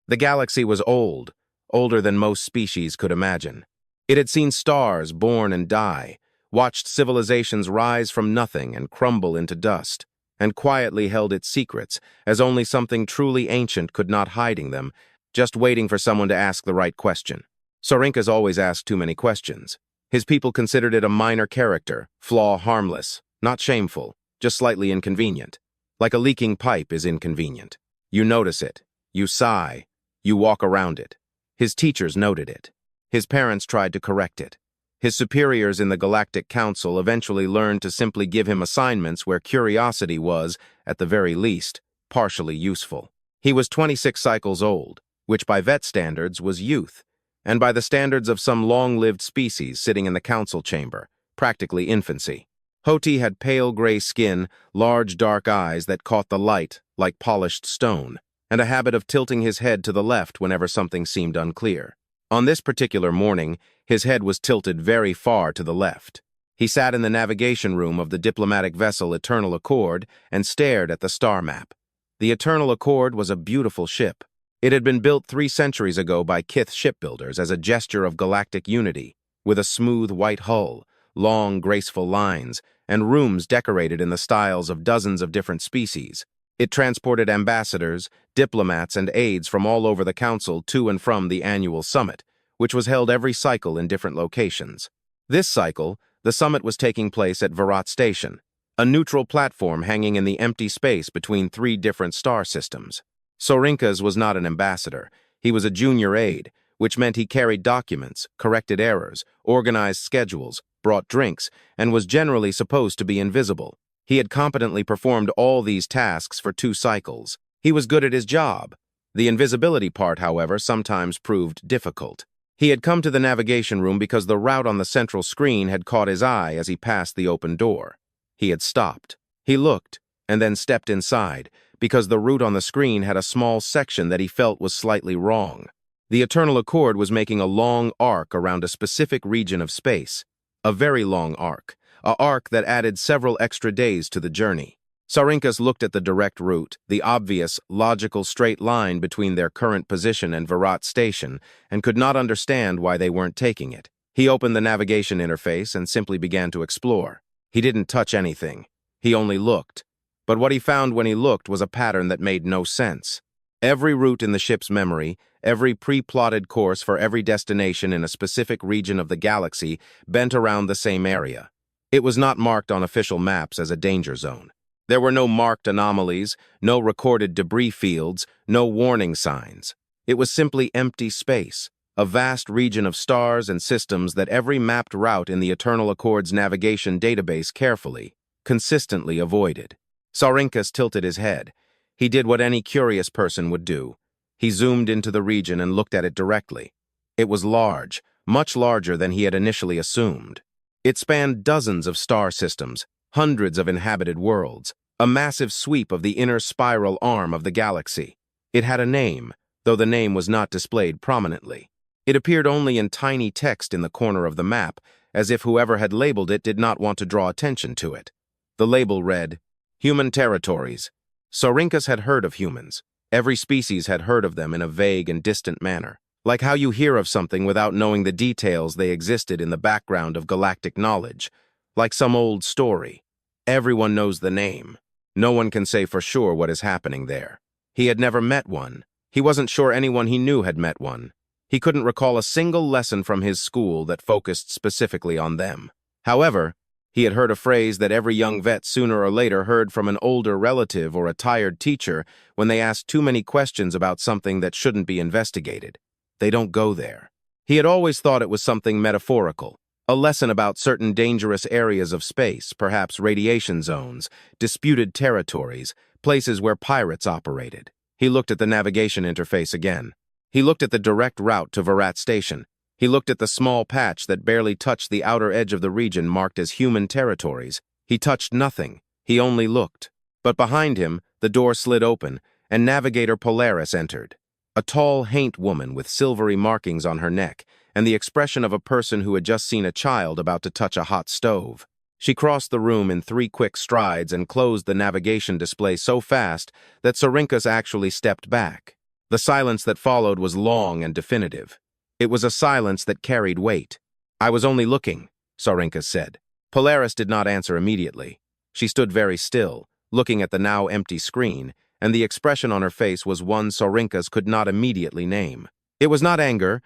The galaxy was old, older than most species could imagine. It had seen stars born and die, watched civilizations rise from nothing and crumble into dust, and quietly held its secrets, as only something truly ancient could not hiding them, just waiting for someone to ask the right question. Saurinkas always asked too many questions. His people considered it a minor character, flaw harmless, not shameful, just slightly inconvenient. Like a leaking pipe is inconvenient. You notice it, you sigh, you walk around it. His teachers noted it. His parents tried to correct it. His superiors in the Galactic Council eventually learned to simply give him assignments where curiosity was, at the very least, partially useful. He was 26 cycles old, which by vet standards was youth, and by the standards of some long-lived species sitting in the council chamber, practically infancy. Hoti had pale gray skin, large dark eyes that caught the light like polished stone, and a habit of tilting his head to the left whenever something seemed unclear. On this particular morning, his head was tilted very far to the left. He sat in the navigation room of the diplomatic vessel Eternal Accord and stared at the star map. The Eternal Accord was a beautiful ship. It had been built 3 centuries ago by Kith shipbuilders as a gesture of galactic unity, with a smooth white hull, long, graceful lines, and rooms decorated in the styles of dozens of different species. It transported ambassadors, diplomats, and aides from all over the council to and from the annual summit, which was held every cycle in different locations. This cycle, the summit was taking place at Virat Station, a neutral platform hanging in the empty space between 3 different star systems. Saurinkas was not an ambassador. He was a junior aide, which meant he carried documents, corrected errors, organized schedules, brought drinks, and was generally supposed to be invisible. He had competently performed all these tasks for 2 cycles. He was good at his job. The invisibility part, however, sometimes proved difficult. He had come to the navigation room because the route on the central screen had caught his eye as he passed the open door. He had stopped. He looked, and then stepped inside, because the route on the screen had a small section that he felt was slightly wrong. The Eternal Accord was making a long arc around a specific region of space. A very long arc. An arc that added several extra days to the journey. Saurinkas looked at the direct route, the obvious, logical straight line between their current position and Virat Station, and could not understand why they weren't taking it. He opened the navigation interface and simply began to explore. He didn't touch anything. He only looked. But what he found when he looked was a pattern that made no sense. Every route in the ship's memory, every pre-plotted course for every destination in a specific region of the galaxy bent around the same area. It was not marked on official maps as a danger zone. There were no marked anomalies, no recorded debris fields, no warning signs. It was simply empty space, a vast region of stars and systems that every mapped route in the Eternal Accord's navigation database carefully, consistently avoided. Saurinkas tilted his head. He did what any curious person would do. He zoomed into the region and looked at it directly. It was large, much larger than he had initially assumed. It spanned dozens of star systems, hundreds of inhabited worlds, a massive sweep of the inner spiral arm of the galaxy. It had a name, though the name was not displayed prominently. It appeared only in tiny text in the corner of the map, as if whoever had labeled it did not want to draw attention to it. The label read, Human Territories. Saurinkas had heard of humans. Every species had heard of them in a vague and distant manner. Like how you hear of something without knowing the details they existed in the background of galactic knowledge. Like some old story. Everyone knows the name. No one can say for sure what is happening there. He had never met one. He wasn't sure anyone he knew had met one. He couldn't recall a single lesson from his school that focused specifically on them. However, he had heard a phrase that every young vet sooner or later heard from an older relative or a tired teacher when they asked too many questions about something that shouldn't be investigated. They don't go there. He had always thought it was something metaphorical, a lesson about certain dangerous areas of space, perhaps radiation zones, disputed territories, places where pirates operated. He looked at the navigation interface again. He looked at the direct route to Virat Station. He looked at the small patch that barely touched the outer edge of the region marked as human territories. He touched nothing. He only looked. But behind him, the door slid open, and Navigator Polaris entered. A tall haint woman with silvery markings on her neck, and the expression of a person who had just seen a child about to touch a hot stove. She crossed the room in 3 quick strides and closed the navigation display so fast that Saurinkas actually stepped back. The silence that followed was long and definitive. It was a silence that carried weight. "I was only looking," Saurinkas said. Polaris did not answer immediately. She stood very still, looking at the now empty screen, and the expression on her face was one Saurinkas could not immediately name. It was not anger,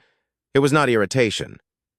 it was not irritation.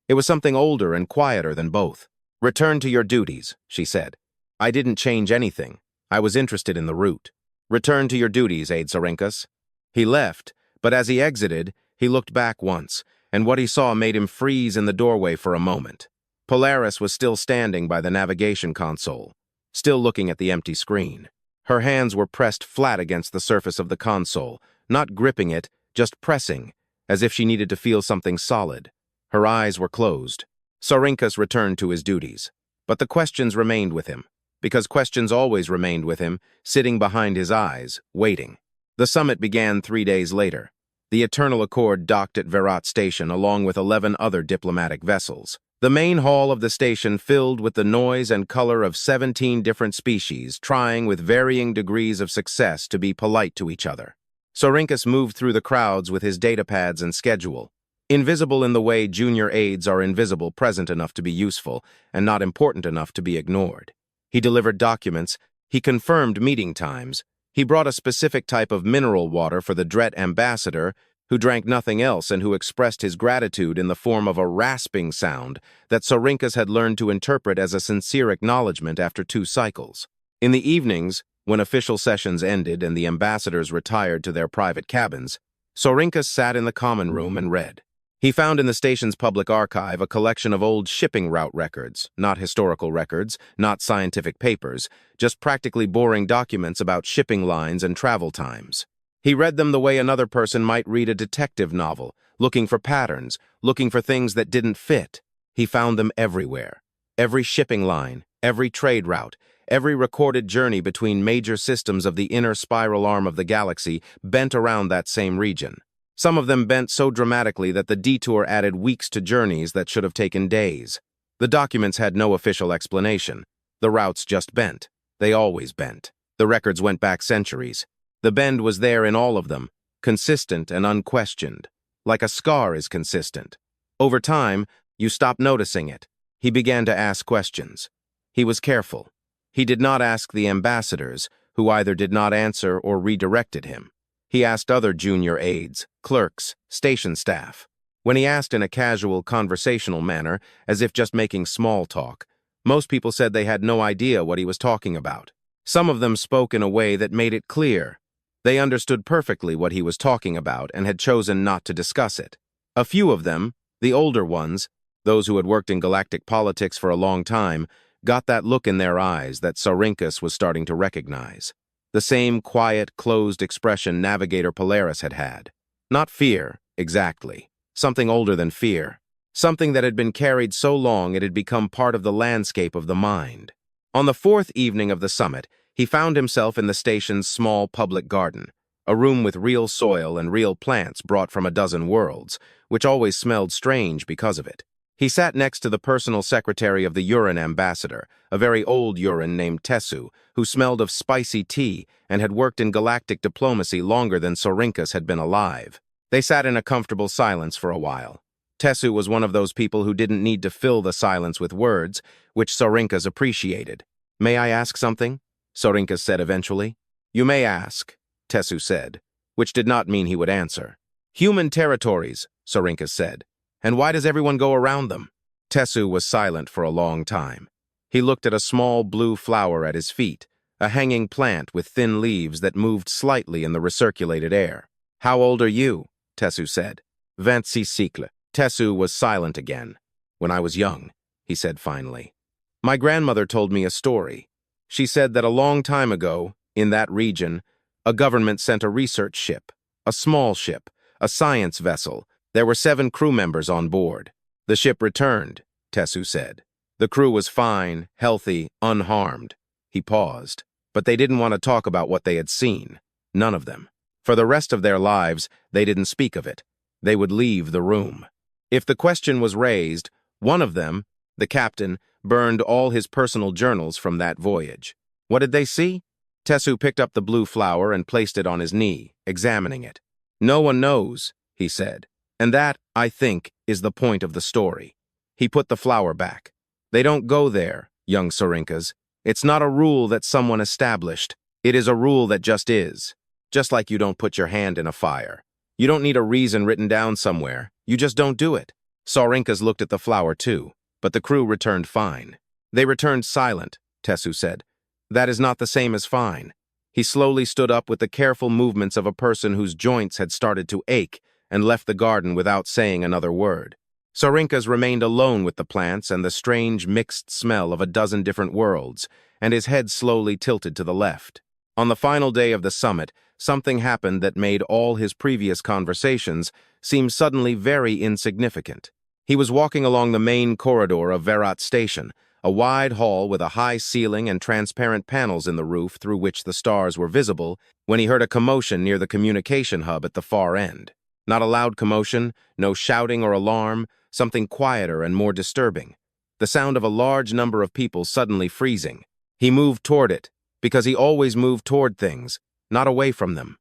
It was something older and quieter than both. "Return to your duties," she said. "I didn't change anything. I was interested in the route. Return to your duties, Aide Saurinkas." He left, but as he exited, he looked back once, and what he saw made him freeze in the doorway for a moment. Polaris was still standing by the navigation console, still looking at the empty screen. Her hands were pressed flat against the surface of the console, not gripping it, just pressing, as if she needed to feel something solid. Her eyes were closed. Saurinkas returned to his duties. But the questions remained with him, because questions always remained with him, sitting behind his eyes, waiting. The summit began 3 days later. The Eternal Accord docked at Verat Station along with 11 other diplomatic vessels. The main hall of the station filled with the noise and color of 17 different species, trying with varying degrees of success to be polite to each other. Saurinkas moved through the crowds with his datapads and schedule. Invisible in the way junior aides are invisible, present enough to be useful, and not important enough to be ignored. He delivered documents, he confirmed meeting times, he brought a specific type of mineral water for the Dret ambassador, who drank nothing else and who expressed his gratitude in the form of a rasping sound that Saurinkas had learned to interpret as a sincere acknowledgement after 2 cycles. In the evenings, when official sessions ended and the ambassadors retired to their private cabins, Saurinkas sat in the common room and read. He found in the station's public archive a collection of old shipping route records, not historical records, not scientific papers, just practically boring documents about shipping lines and travel times. He read them the way another person might read a detective novel, looking for patterns, looking for things that didn't fit. He found them everywhere. Every shipping line, every trade route, every recorded journey between major systems of the inner spiral arm of the galaxy bent around that same region. Some of them bent so dramatically that the detour added weeks to journeys that should have taken days. The documents had no official explanation. The routes just bent. They always bent. The records went back centuries. The bend was there in all of them, consistent and unquestioned, like a scar is consistent. Over time, you stop noticing it. He began to ask questions. He was careful. He did not ask the ambassadors, who either did not answer or redirected him. He asked other junior aides, clerks, station staff. When he asked in a casual, conversational manner, as if just making small talk, most people said they had no idea what he was talking about. Some of them spoke in a way that made it clear. They understood perfectly what he was talking about and had chosen not to discuss it. A few of them, the older ones, those who had worked in galactic politics for a long time, got that look in their eyes that Saurinkas was starting to recognize. The same quiet, closed expression Navigator Polaris had had. Not fear, exactly. Something older than fear. Something that had been carried so long it had become part of the landscape of the mind. On the 4th evening of the summit, he found himself in the station's small public garden, a room with real soil and real plants brought from a dozen worlds, which always smelled strange because of it. He sat next to the personal secretary of the Uran ambassador, a very old Uran named Tessu, who smelled of spicy tea and had worked in galactic diplomacy longer than Saurinkas had been alive. They sat in a comfortable silence for a while. Tessu was one of those people who didn't need to fill the silence with words, which Saurinkas appreciated. "May I ask something?" Saurinkas said eventually. "You may ask," Tessu said, which did not mean he would answer. "Human territories," Saurinkas said. "And why does everyone go around them?" Tessu was silent for a long time. He looked at a small blue flower at his feet, a hanging plant with thin leaves that moved slightly in the recirculated air. "How old are you?" Tessu said. 26 cycles. Tessu was silent again. "When I was young," he said finally. "My grandmother told me a story. She said that a long time ago, in that region, a government sent a research ship, a small ship, a science vessel. There were 7 crew members on board. The ship returned," Tessu said. "The crew was fine, healthy, unharmed." He paused. "But they didn't want to talk about what they had seen. None of them. For the rest of their lives, they didn't speak of it. They would leave the room. If the question was raised, one of them, the captain, burned all his personal journals from that voyage. What did they see?" Tessu picked up the blue flower and placed it on his knee, examining it. No one knows, he said. And that, I think, is the point of the story. He put the flower back. They don't go there, young Saurinkas. It's not a rule that someone established. It is a rule that just is. Just like you don't put your hand in a fire. You don't need a reason written down somewhere. You just don't do it. Saurinkas looked at the flower too, but the crew returned fine. They returned silent, Tessu said. That is not the same as fine. He slowly stood up with the careful movements of a person whose joints had started to ache and left the garden without saying another word. Saurinkas remained alone with the plants and the strange mixed smell of a dozen different worlds, and his head slowly tilted to the left. On the final day of the summit, something happened that made all his previous conversations seem suddenly very insignificant. He was walking along the main corridor of Verat Station, a wide hall with a high ceiling and transparent panels in the roof through which the stars were visible, when he heard a commotion near the communication hub at the far end. Not a loud commotion, no shouting or alarm, something quieter and more disturbing. The sound of a large number of people suddenly freezing. He moved toward it, because he always moved toward things, not away from them.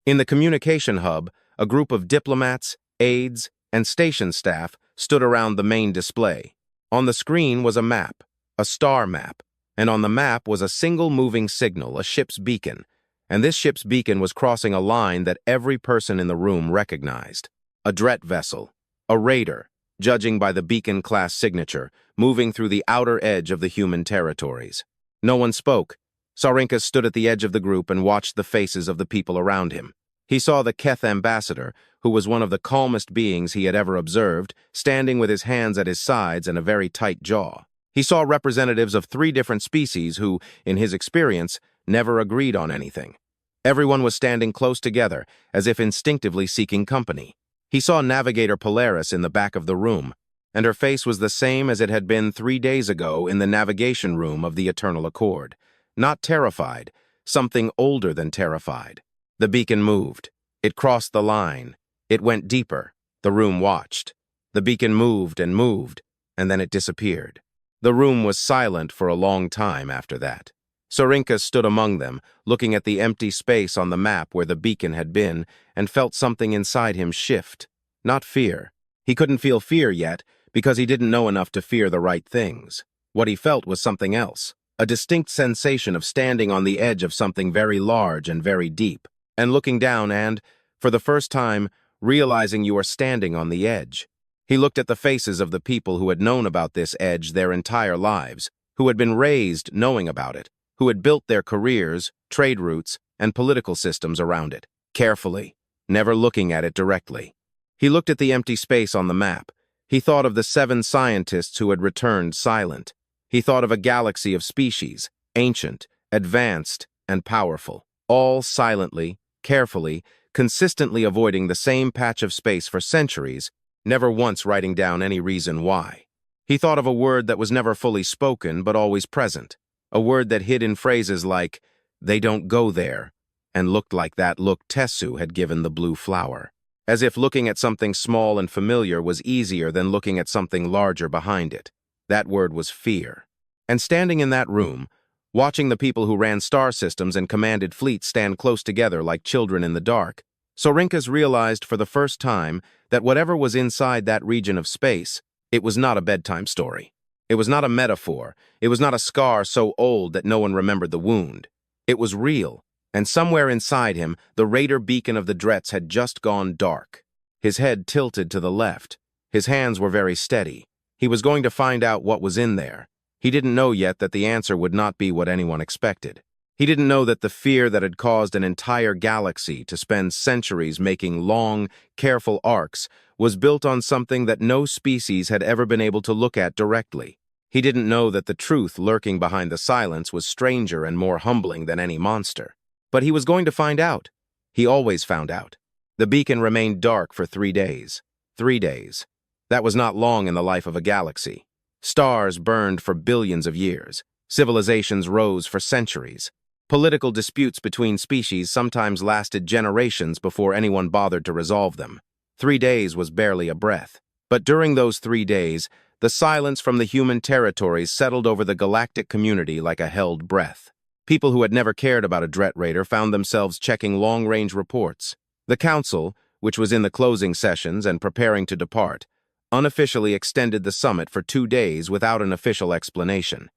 In the communication hub, a group of diplomats, aides, and station staff stood around the main display. On the screen was a map, a star map, and on the map was a single moving signal, a ship's beacon, and this ship's beacon was crossing a line that every person in the room recognized. A Dret vessel, a raider, judging by the beacon-class signature, moving through the outer edge of the human territories. No one spoke. Saurinkas stood at the edge of the group and watched the faces of the people around him. He saw the Keth ambassador, who was one of the calmest beings he had ever observed, standing with his hands at his sides and a very tight jaw. He saw representatives of 3 different species who, in his experience, never agreed on anything. Everyone was standing close together, as if instinctively seeking company. He saw Navigator Polaris in the back of the room, and her face was the same as it had been 3 days ago in the navigation room of the Eternal Accord. Not terrified, something older than terrified. The beacon moved. It crossed the line. It went deeper. The room watched. The beacon moved, and then it disappeared. The room was silent for a long time after that. Saurinkas stood among them, looking at the empty space on the map where the beacon had been, and felt something inside him shift. Not fear. He couldn't feel fear yet, because he didn't know enough to fear the right things. What he felt was something else. A distinct sensation of standing on the edge of something very large and very deep, and looking down and, for the first time, realizing you are standing on the edge. He looked at the faces of the people who had known about this edge their entire lives, who had been raised knowing about it, who had built their careers, trade routes, and political systems around it, carefully, never looking at it directly. He looked at the empty space on the map. He thought of the 7 scientists who had returned silent. He thought of a galaxy of species, ancient, advanced, and powerful, all silently, carefully, consistently avoiding the same patch of space for centuries, never once writing down any reason why. He thought of a word that was never fully spoken but always present, a word that hid in phrases like, "They don't go there," and looked like that look Tessu had given the blue flower, as if looking at something small and familiar was easier than looking at something larger behind it. That word was fear. And standing in that room, watching the people who ran star systems and commanded fleets stand close together like children in the dark, Saurinkas realized for the first time that whatever was inside that region of space, it was not a bedtime story. It was not a metaphor. It was not a scar so old that no one remembered the wound. It was real, and somewhere inside him, the raider beacon of the Drets had just gone dark. His head tilted to the left. His hands were very steady. He was going to find out what was in there. He didn't know yet that the answer would not be what anyone expected. He didn't know that the fear that had caused an entire galaxy to spend centuries making long, careful arcs was built on something that no species had ever been able to look at directly. He didn't know that the truth lurking behind the silence was stranger and more humbling than any monster. But he was going to find out. He always found out. The beacon remained dark for 3 days. 3 days. That was not long in the life of a galaxy. Stars burned for billions of years. Civilizations rose for centuries. Political disputes between species sometimes lasted generations before anyone bothered to resolve them. 3 days was barely a breath. But during those 3 days, the silence from the human territories settled over the galactic community like a held breath. People who had never cared about a Dret raider found themselves checking long-range reports. The Council, which was in the closing sessions and preparing to depart, unofficially extended the summit for 2 days without an official explanation.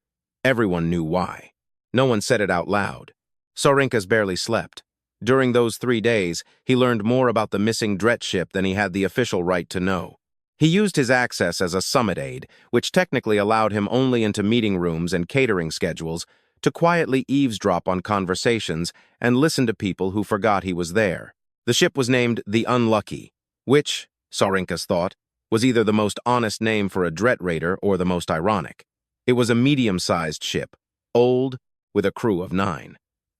Everyone knew why. No one said it out loud. Saurinkas barely slept. During those 3 days, he learned more about the missing Dret ship than he had the official right to know. He used his access as a summit aide, which technically allowed him only into meeting rooms and catering schedules, to quietly eavesdrop on conversations and listen to people who forgot he was there. The ship was named the Unlucky, which, Saurinkas thought, was either the most honest name for a Dret raider or the most ironic. It was a medium-sized ship, old, with a crew of 9.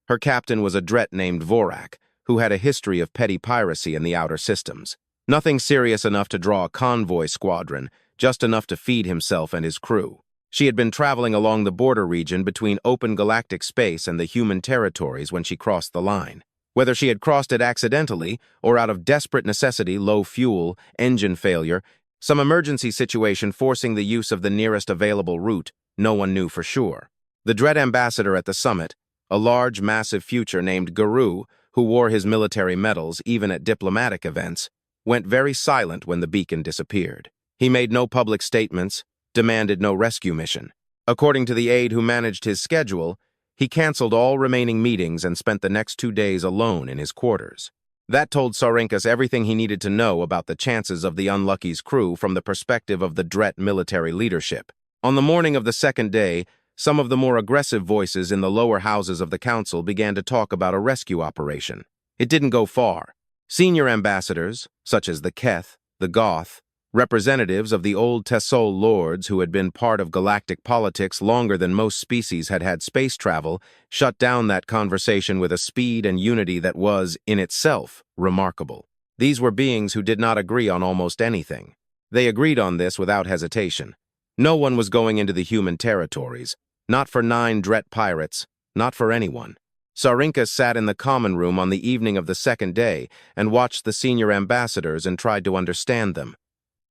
Her captain was a Dret named Vorak, who had a history of petty piracy in the outer systems. Nothing serious enough to draw a convoy squadron, just enough to feed himself and his crew. She had been traveling along the border region between open galactic space and the human territories when she crossed the line. Whether she had crossed it accidentally or out of desperate necessity, low fuel, engine failure, some emergency situation forcing the use of the nearest available route, no one knew for sure. The Dret ambassador at the summit, a large, massive future named Guru, who wore his military medals even at diplomatic events, went very silent when the beacon disappeared. He made no public statements, demanded no rescue mission. According to the aide who managed his schedule, he canceled all remaining meetings and spent the next 2 days alone in his quarters. That told Saurinkas everything he needed to know about the chances of the Unlucky's crew from the perspective of the Dret military leadership. On the morning of the second day, some of the more aggressive voices in the lower houses of the council began to talk about a rescue operation. It didn't go far. Senior ambassadors, such as the Keth, the Goth, representatives of the old Tessol lords who had been part of galactic politics longer than most species had had space travel, shut down that conversation with a speed and unity that was, in itself, remarkable. These were beings who did not agree on almost anything. They agreed on this without hesitation. No one was going into the human territories, not for 9 Dret pirates, not for anyone. Saurinkas sat in the common room on the evening of the second day and watched the senior ambassadors and tried to understand them.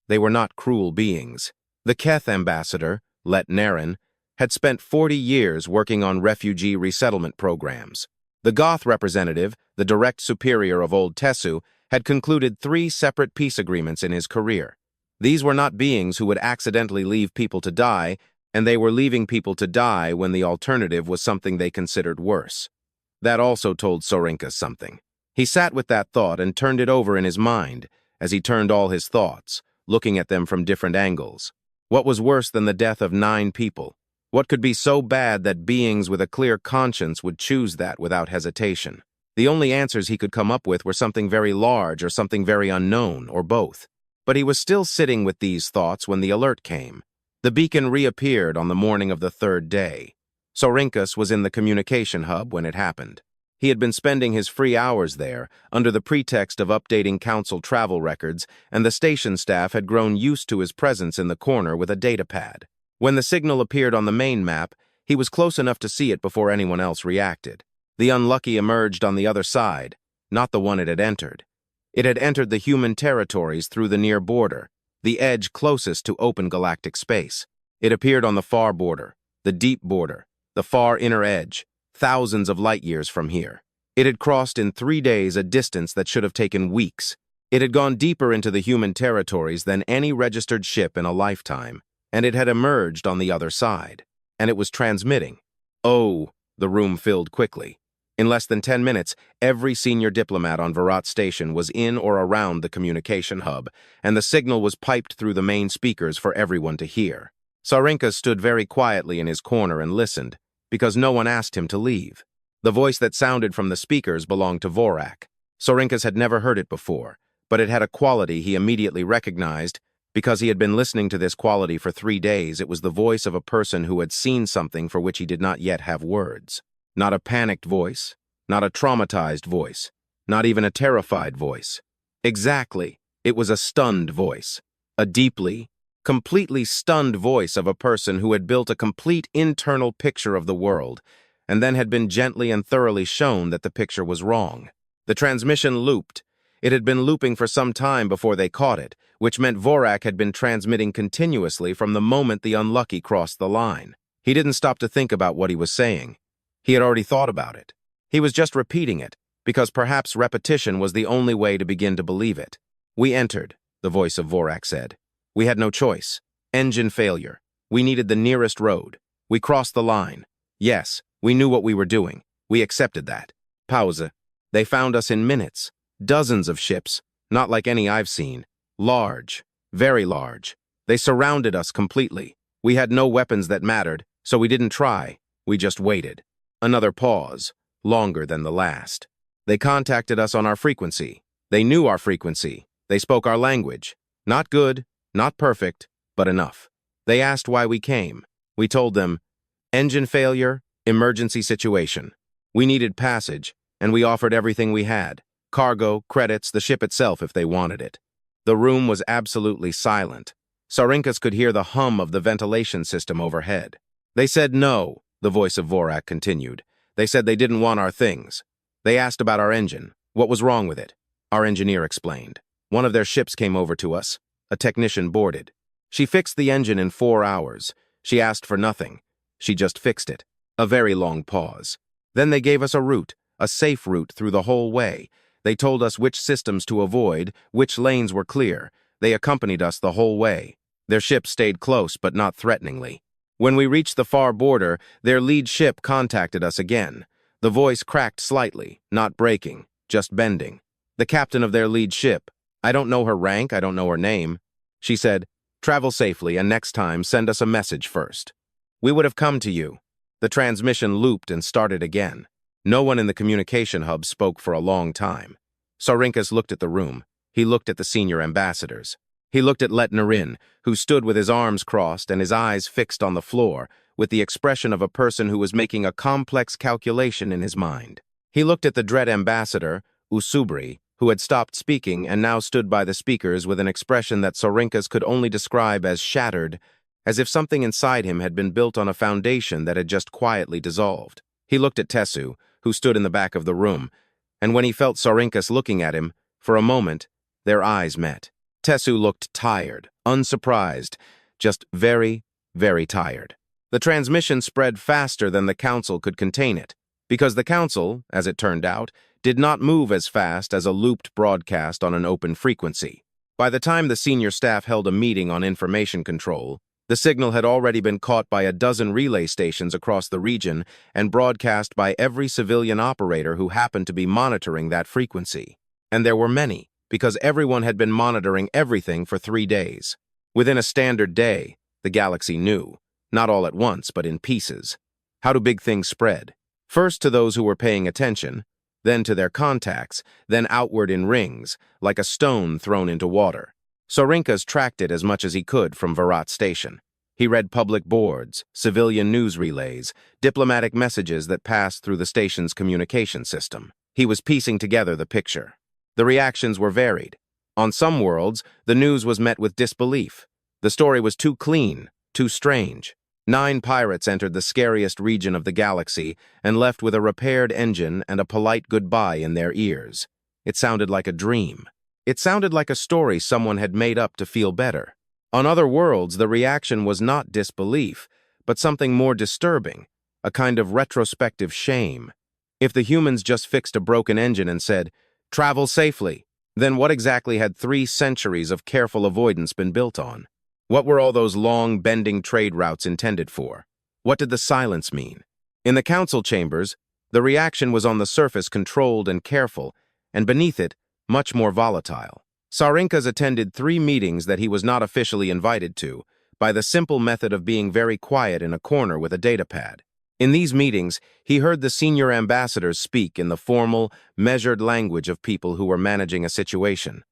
They were not cruel beings. The Keth ambassador, Let Naren, had spent 40 years working on refugee resettlement programs. The Goth representative, the direct superior of Old Tessu, had concluded 3 separate peace agreements in his career. These were not beings who would accidentally leave people to die, and they were leaving people to die when the alternative was something they considered worse. That also told Saurinkas something. He sat with that thought and turned it over in his mind, as he turned all his thoughts, looking at them from different angles. What was worse than the death of 9 people? What could be so bad that beings with a clear conscience would choose that without hesitation? The only answers he could come up with were something very large or something very unknown, or both. But he was still sitting with these thoughts when the alert came. The beacon reappeared on the morning of the 3rd day. Saurinkas was in the communication hub when it happened. He had been spending his free hours there, under the pretext of updating council travel records, and the station staff had grown used to his presence in the corner with a datapad. When the signal appeared on the main map, he was close enough to see it before anyone else reacted. The Unlucky emerged on the other side, not the one it had entered. It had entered the human territories through the near border, the edge closest to open galactic space. It appeared on the far border, the deep border, the far inner edge, thousands of light years from here. It had crossed in 3 days a distance that should have taken weeks. It had gone deeper into the human territories than any registered ship in a lifetime, and it had emerged on the other side. And it was transmitting. Oh, the room filled quickly. In less than 10 minutes, every senior diplomat on Virat Station was in or around the communication hub, and the signal was piped through the main speakers for everyone to hear. Saurinkas stood very quietly in his corner and listened, because no one asked him to leave. The voice that sounded from the speakers belonged to Vorak. Saurinkas had never heard it before, but it had a quality he immediately recognized. Because he had been listening to this quality for 3 days, it was the voice of a person who had seen something for which he did not yet have words. Not a panicked voice, not a traumatized voice, not even a terrified voice. Exactly, it was a stunned voice, a deeply, completely stunned voice of a person who had built a complete internal picture of the world, and then had been gently and thoroughly shown that the picture was wrong. The transmission looped. It had been looping for some time before they caught it, which meant Vorak had been transmitting continuously from the moment the Unlucky crossed the line. He didn't stop to think about what he was saying. He had already thought about it. He was just repeating it, because perhaps repetition was the only way to begin to believe it. "We entered," the voice of Vorak said. "We had no choice. Engine failure. We needed the nearest road. We crossed the line. Yes, we knew what we were doing. We accepted that." Pause. "They found us in minutes. Dozens of ships, not like any I've seen. Large, very large. They surrounded us completely. We had no weapons that mattered, so we didn't try. We just waited." Another pause, longer than the last. "They contacted us on our frequency. They knew our frequency. They spoke our language. Not good, not perfect, but enough. They asked why we came. We told them, engine failure, emergency situation. We needed passage, and we offered everything we had. Cargo, credits, the ship itself if they wanted it." The room was absolutely silent. Saurinkas could hear the hum of the ventilation system overhead. "They said no," the voice of Vorak continued. "They said they didn't want our things. They asked about our engine. What was wrong with it?" Our engineer explained. "One of their ships came over to us. A technician boarded. She fixed the engine in 4 hours. She asked for nothing. She just fixed it." A very long pause. "Then they gave us a route, a safe route through the whole way. They told us which systems to avoid, which lanes were clear. They accompanied us the whole way. Their ship stayed close, but not threateningly. When we reached the far border, their lead ship contacted us again. The voice cracked slightly, not breaking, just bending. The captain of their lead ship. I don't know her rank, I don't know her name. She said, 'Travel safely, and next time send us a message first.' We would have come to you." The transmission looped and started again. No one in the communication hub spoke for a long time. Saurinkas looked at the room. He looked at the senior ambassadors. He looked at Letnarin, who stood with his arms crossed and his eyes fixed on the floor, with the expression of a person who was making a complex calculation in his mind. He looked at the dread ambassador, Usubri, who had stopped speaking and now stood by the speakers with an expression that Saurinkas could only describe as shattered, as if something inside him had been built on a foundation that had just quietly dissolved. He looked at Tessu, who stood in the back of the room, and when he felt Saurinkas looking at him, for a moment, their eyes met. Tessu looked tired, unsurprised, just very, very tired. The transmission spread faster than the council could contain it, because the council, as it turned out, did not move as fast as a looped broadcast on an open frequency. By the time the senior staff held a meeting on information control, the signal had already been caught by a dozen relay stations across the region and broadcast by every civilian operator who happened to be monitoring that frequency. And there were many, because everyone had been monitoring everything for 3 days. Within a standard day, the galaxy knew, not all at once, but in pieces. How do big things spread? First to those who were paying attention, then to their contacts, then outward in rings, like a stone thrown into water. Saurinkas tracked it as much as he could from Virat Station. He read public boards, civilian news relays, diplomatic messages that passed through the station's communication system. He was piecing together the picture. The reactions were varied. On some worlds, the news was met with disbelief. The story was too clean, too strange. 9 pirates entered the scariest region of the galaxy and left with a repaired engine and a polite goodbye in their ears. It sounded like a dream. It sounded like a story someone had made up to feel better. On other worlds, the reaction was not disbelief, but something more disturbing, a kind of retrospective shame. If the humans just fixed a broken engine and said, "Travel safely," then what exactly had 3 centuries of careful avoidance been built on? What were all those long, bending trade routes intended for? What did the silence mean? In the council chambers, the reaction was on the surface controlled and careful, and beneath it, much more volatile. Saurinkas attended 3 meetings that he was not officially invited to, by the simple method of being very quiet in a corner with a datapad. In these meetings, he heard the senior ambassadors speak in the formal, measured language of people who were managing a situation.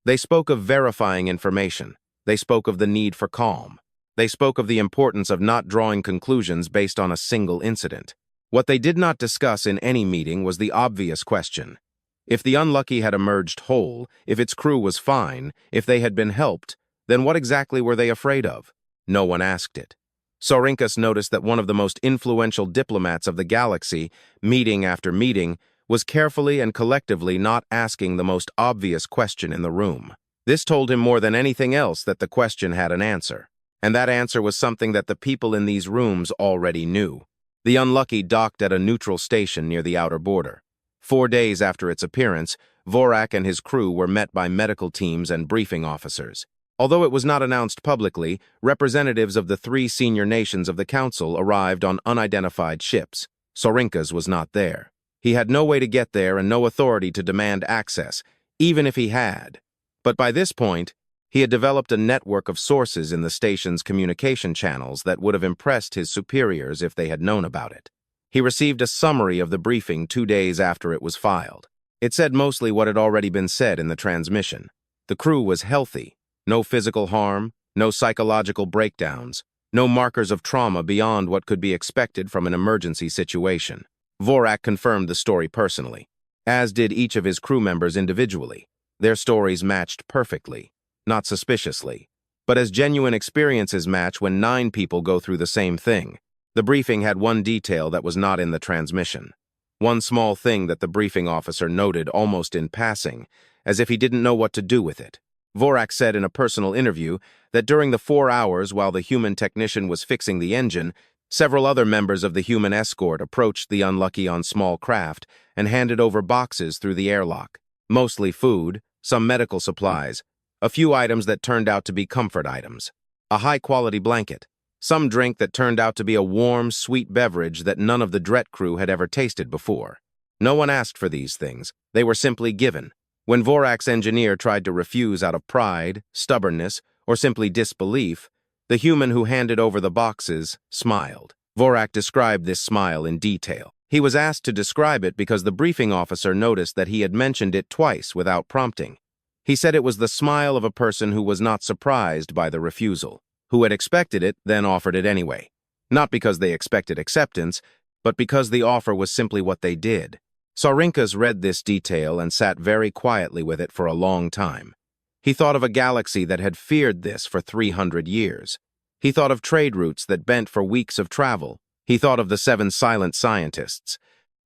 They spoke of verifying information. They spoke of the need for calm. They spoke of the importance of not drawing conclusions based on a single incident. What they did not discuss in any meeting was the obvious question. If the Unlucky had emerged whole, if its crew was fine, if they had been helped, then what exactly were they afraid of? No one asked it. Saurinkas noticed that one of the most influential diplomats of the galaxy, meeting after meeting, was carefully and collectively not asking the most obvious question in the room. This told him more than anything else that the question had an answer. And that answer was something that the people in these rooms already knew. The Unlucky docked at a neutral station near the outer border. 4 days after its appearance, Vorak and his crew were met by medical teams and briefing officers. Although it was not announced publicly, representatives of the 3 senior nations of the Council arrived on unidentified ships. Saurinkas was not there. He had no way to get there and no authority to demand access, even if he had. But by this point, he had developed a network of sources in the station's communication channels that would have impressed his superiors if they had known about it. He received a summary of the briefing 2 days after it was filed. It said mostly what had already been said in the transmission. The crew was healthy. No physical harm, no psychological breakdowns, no markers of trauma beyond what could be expected from an emergency situation. Vorak confirmed the story personally, as did each of his crew members individually. Their stories matched perfectly, not suspiciously, but as genuine experiences match when 9 people go through the same thing. The briefing had one detail that was not in the transmission. One small thing that the briefing officer noted almost in passing, as if he didn't know what to do with it. Vorak said in a personal interview that during the 4 hours while the human technician was fixing the engine, several other members of the human escort approached the unlucky on small craft and handed over boxes through the airlock. Mostly food, some medical supplies, a few items that turned out to be comfort items, a high-quality blanket, some drink that turned out to be a warm, sweet beverage that none of the Dret crew had ever tasted before. No one asked for these things. They were simply given. When Vorak's engineer tried to refuse out of pride, stubbornness, or simply disbelief, the human who handed over the boxes smiled. Vorak described this smile in detail. He was asked to describe it because the briefing officer noticed that he had mentioned it twice without prompting. He said it was the smile of a person who was not surprised by the refusal, who had expected it, then offered it anyway. Not because they expected acceptance, but because the offer was simply what they did. Saurinkas read this detail and sat very quietly with it for a long time. He thought of a galaxy that had feared this for 300 years. He thought of trade routes that bent for weeks of travel. He thought of the 7 silent scientists.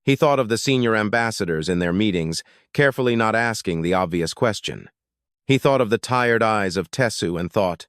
He thought of the senior ambassadors in their meetings, carefully not asking the obvious question. He thought of the tired eyes of Tessu and thought,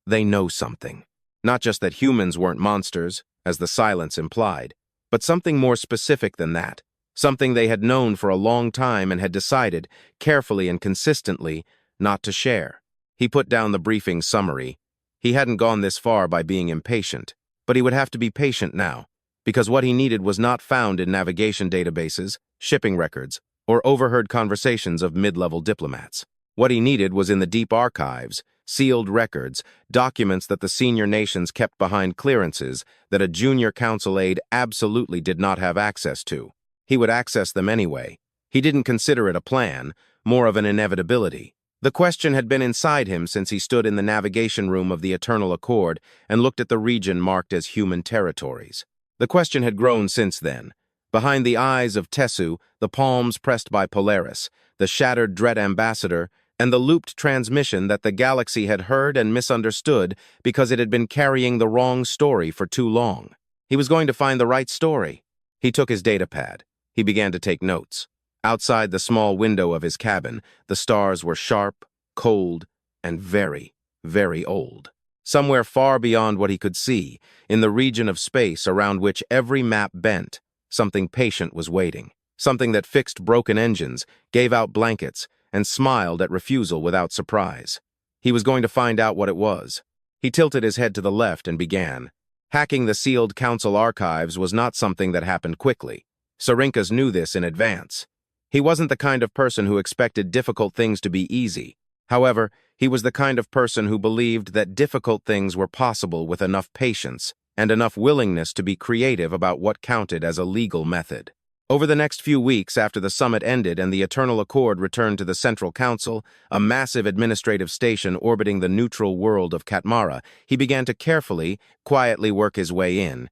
they know something. Not just that humans weren't monsters, as the silence implied, but something more specific than that. Something they had known for a long time and had decided, carefully and consistently, not to share. He put down the briefing summary. He hadn't gone this far by being impatient, but he would have to be patient now, because what he needed was not found in navigation databases, shipping records, or overheard conversations of mid-level diplomats. What he needed was in the deep archives, sealed records, documents that the senior nations kept behind clearances that a junior council aide absolutely did not have access to. He would access them anyway. He didn't consider it a plan, more of an inevitability. The question had been inside him since he stood in the navigation room of the Eternal Accord and looked at the region marked as human territories. The question had grown since then. Behind the eyes of Tessu, the palms pressed by Polaris, the shattered Dret ambassador, and the looped transmission that the galaxy had heard and misunderstood because it had been carrying the wrong story for too long. He was going to find the right story. He took his datapad. He began to take notes. Outside the small window of his cabin, the stars were sharp, cold, and very, very old. Somewhere far beyond what he could see, in the region of space around which every map bent, something patient was waiting. Something that fixed broken engines, gave out blankets, and smiled at refusal without surprise. He was going to find out what it was. He tilted his head to the left and began. Hacking the sealed council archives was not something that happened quickly. Saurinkas knew this in advance. He wasn't the kind of person who expected difficult things to be easy. However, he was the kind of person who believed that difficult things were possible with enough patience and enough willingness to be creative about what counted as a legal method. Over the next few weeks after the summit ended and the Eternal Accord returned to the Central Council, a massive administrative station orbiting the neutral world of Katmara, he began to carefully, quietly work his way in.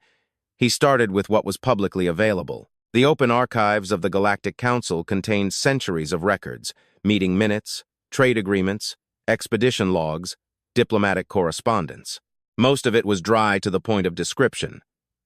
He started with what was publicly available. The open archives of the Galactic Council contained centuries of records, meeting minutes, trade agreements, expedition logs, diplomatic correspondence. Most of it was dry to the point of description.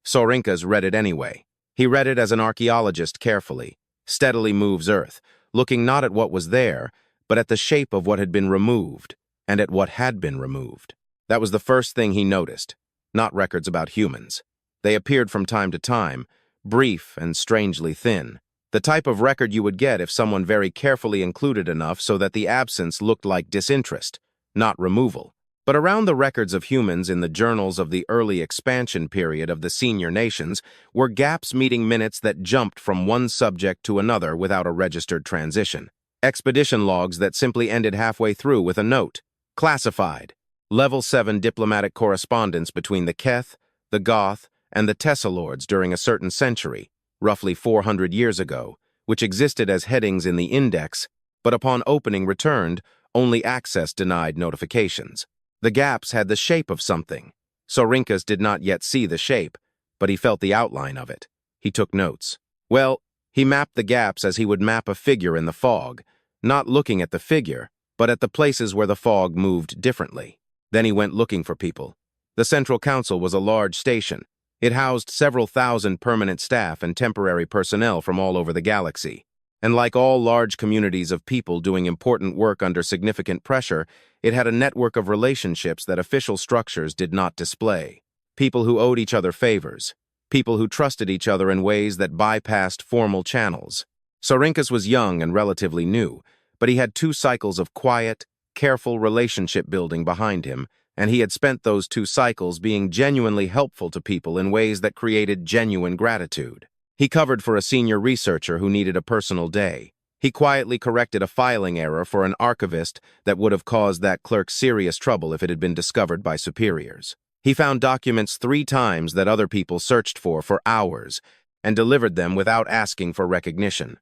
Saurinkas read it anyway. He read it as an archaeologist carefully, steadily moves Earth, looking not at what was there, but at the shape of what had been removed, and at what had been removed. That was the first thing he noticed, not records about humans. They appeared from time to time, brief and strangely thin. The type of record you would get if someone very carefully included enough so that the absence looked like disinterest, not removal. But around the records of humans in the journals of the early expansion period of the senior nations were gaps meeting minutes that jumped from one subject to another without a registered transition. Expedition logs that simply ended halfway through with a note. Classified. Level 7 diplomatic correspondence between the Keth, the Goth, and the Tessalords during a certain century, roughly 400 years ago, which existed as headings in the index, but upon opening returned only access denied notifications. The gaps had the shape of something. Saurinkas did not yet see the shape, but he felt the outline of it. He took notes. Well, he mapped the gaps as he would map a figure in the fog, not looking at the figure, but at the places where the fog moved differently. Then he went looking for people. The Central Council was a large station. It housed several thousand permanent staff and temporary personnel from all over the galaxy. And like all large communities of people doing important work under significant pressure, it had a network of relationships that official structures did not display. People who owed each other favors. People who trusted each other in ways that bypassed formal channels. Saurinkas was young and relatively new, but he had 2 cycles of quiet, careful relationship building behind him, and he had spent those 2 cycles being genuinely helpful to people in ways that created genuine gratitude. He covered for a senior researcher who needed a personal day. He quietly corrected a filing error for an archivist that would have caused that clerk serious trouble if it had been discovered by superiors. He found documents 3 times that other people searched for hours and delivered them without asking for recognition.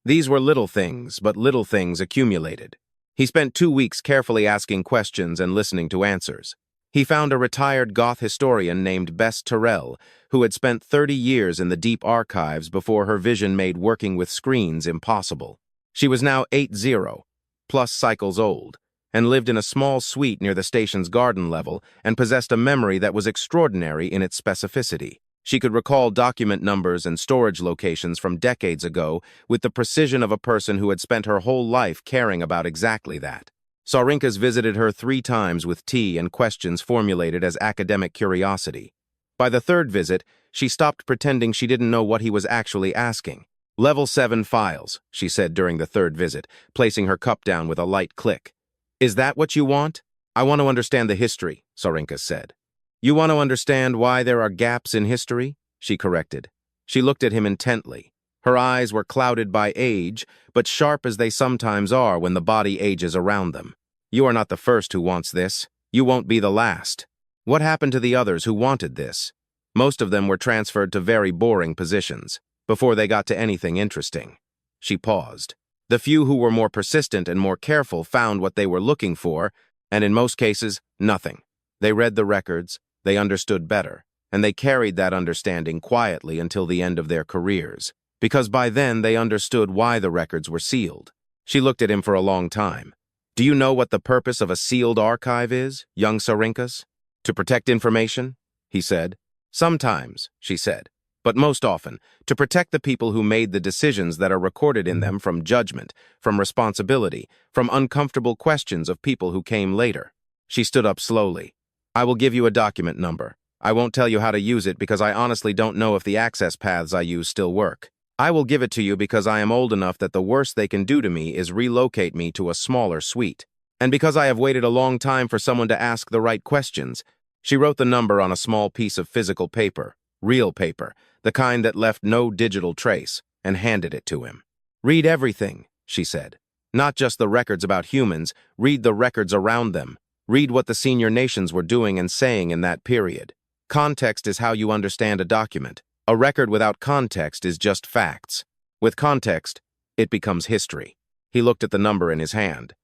These were little things, but little things accumulated. He spent 2 weeks carefully asking questions and listening to answers. He found a retired Goth historian named Bess Terrell, who had spent 30 years in the deep archives before her vision made working with screens impossible. She was now 80 plus cycles old, and lived in a small suite near the station's garden level and possessed a memory that was extraordinary in its specificity. She could recall document numbers and storage locations from decades ago with the precision of a person who had spent her whole life caring about exactly that. Saurinkas visited her 3 times with tea and questions formulated as academic curiosity. By the 3rd visit, she stopped pretending she didn't know what he was actually asking. Level 7 files, she said during the 3rd visit, placing her cup down with a light click. Is that what you want? I want to understand the history, Saurinkas said. You want to understand why there are gaps in history? She corrected. She looked at him intently. Her eyes were clouded by age, but sharp as they sometimes are when the body ages around them. You are not the first who wants this. You won't be the last. What happened to the others who wanted this? Most of them were transferred to very boring positions, before they got to anything interesting. She paused. The few who were more persistent and more careful found what they were looking for, and in most cases, nothing. They read the records, they understood better, and they carried that understanding quietly until the end of their careers, because by then they understood why the records were sealed. She looked at him for a long time. Do you know what the purpose of a sealed archive is, young Saurinkas? To protect information? He said. Sometimes, she said, but most often, to protect the people who made the decisions that are recorded in them from judgment, from responsibility, from uncomfortable questions of people who came later. She stood up slowly. I will give you a document number. I won't tell you how to use it because I honestly don't know if the access paths I use still work. I will give it to you because I am old enough that the worst they can do to me is relocate me to a smaller suite. And because I have waited a long time for someone to ask the right questions. She wrote the number on a small piece of physical paper, real paper, the kind that left no digital trace, and handed it to him. Read everything, she said. Not just the records about humans, read the records around them. Read what the senior nations were doing and saying in that period. Context is how you understand a document. A record without context is just facts. With context, it becomes history. He looked at the number in his hand.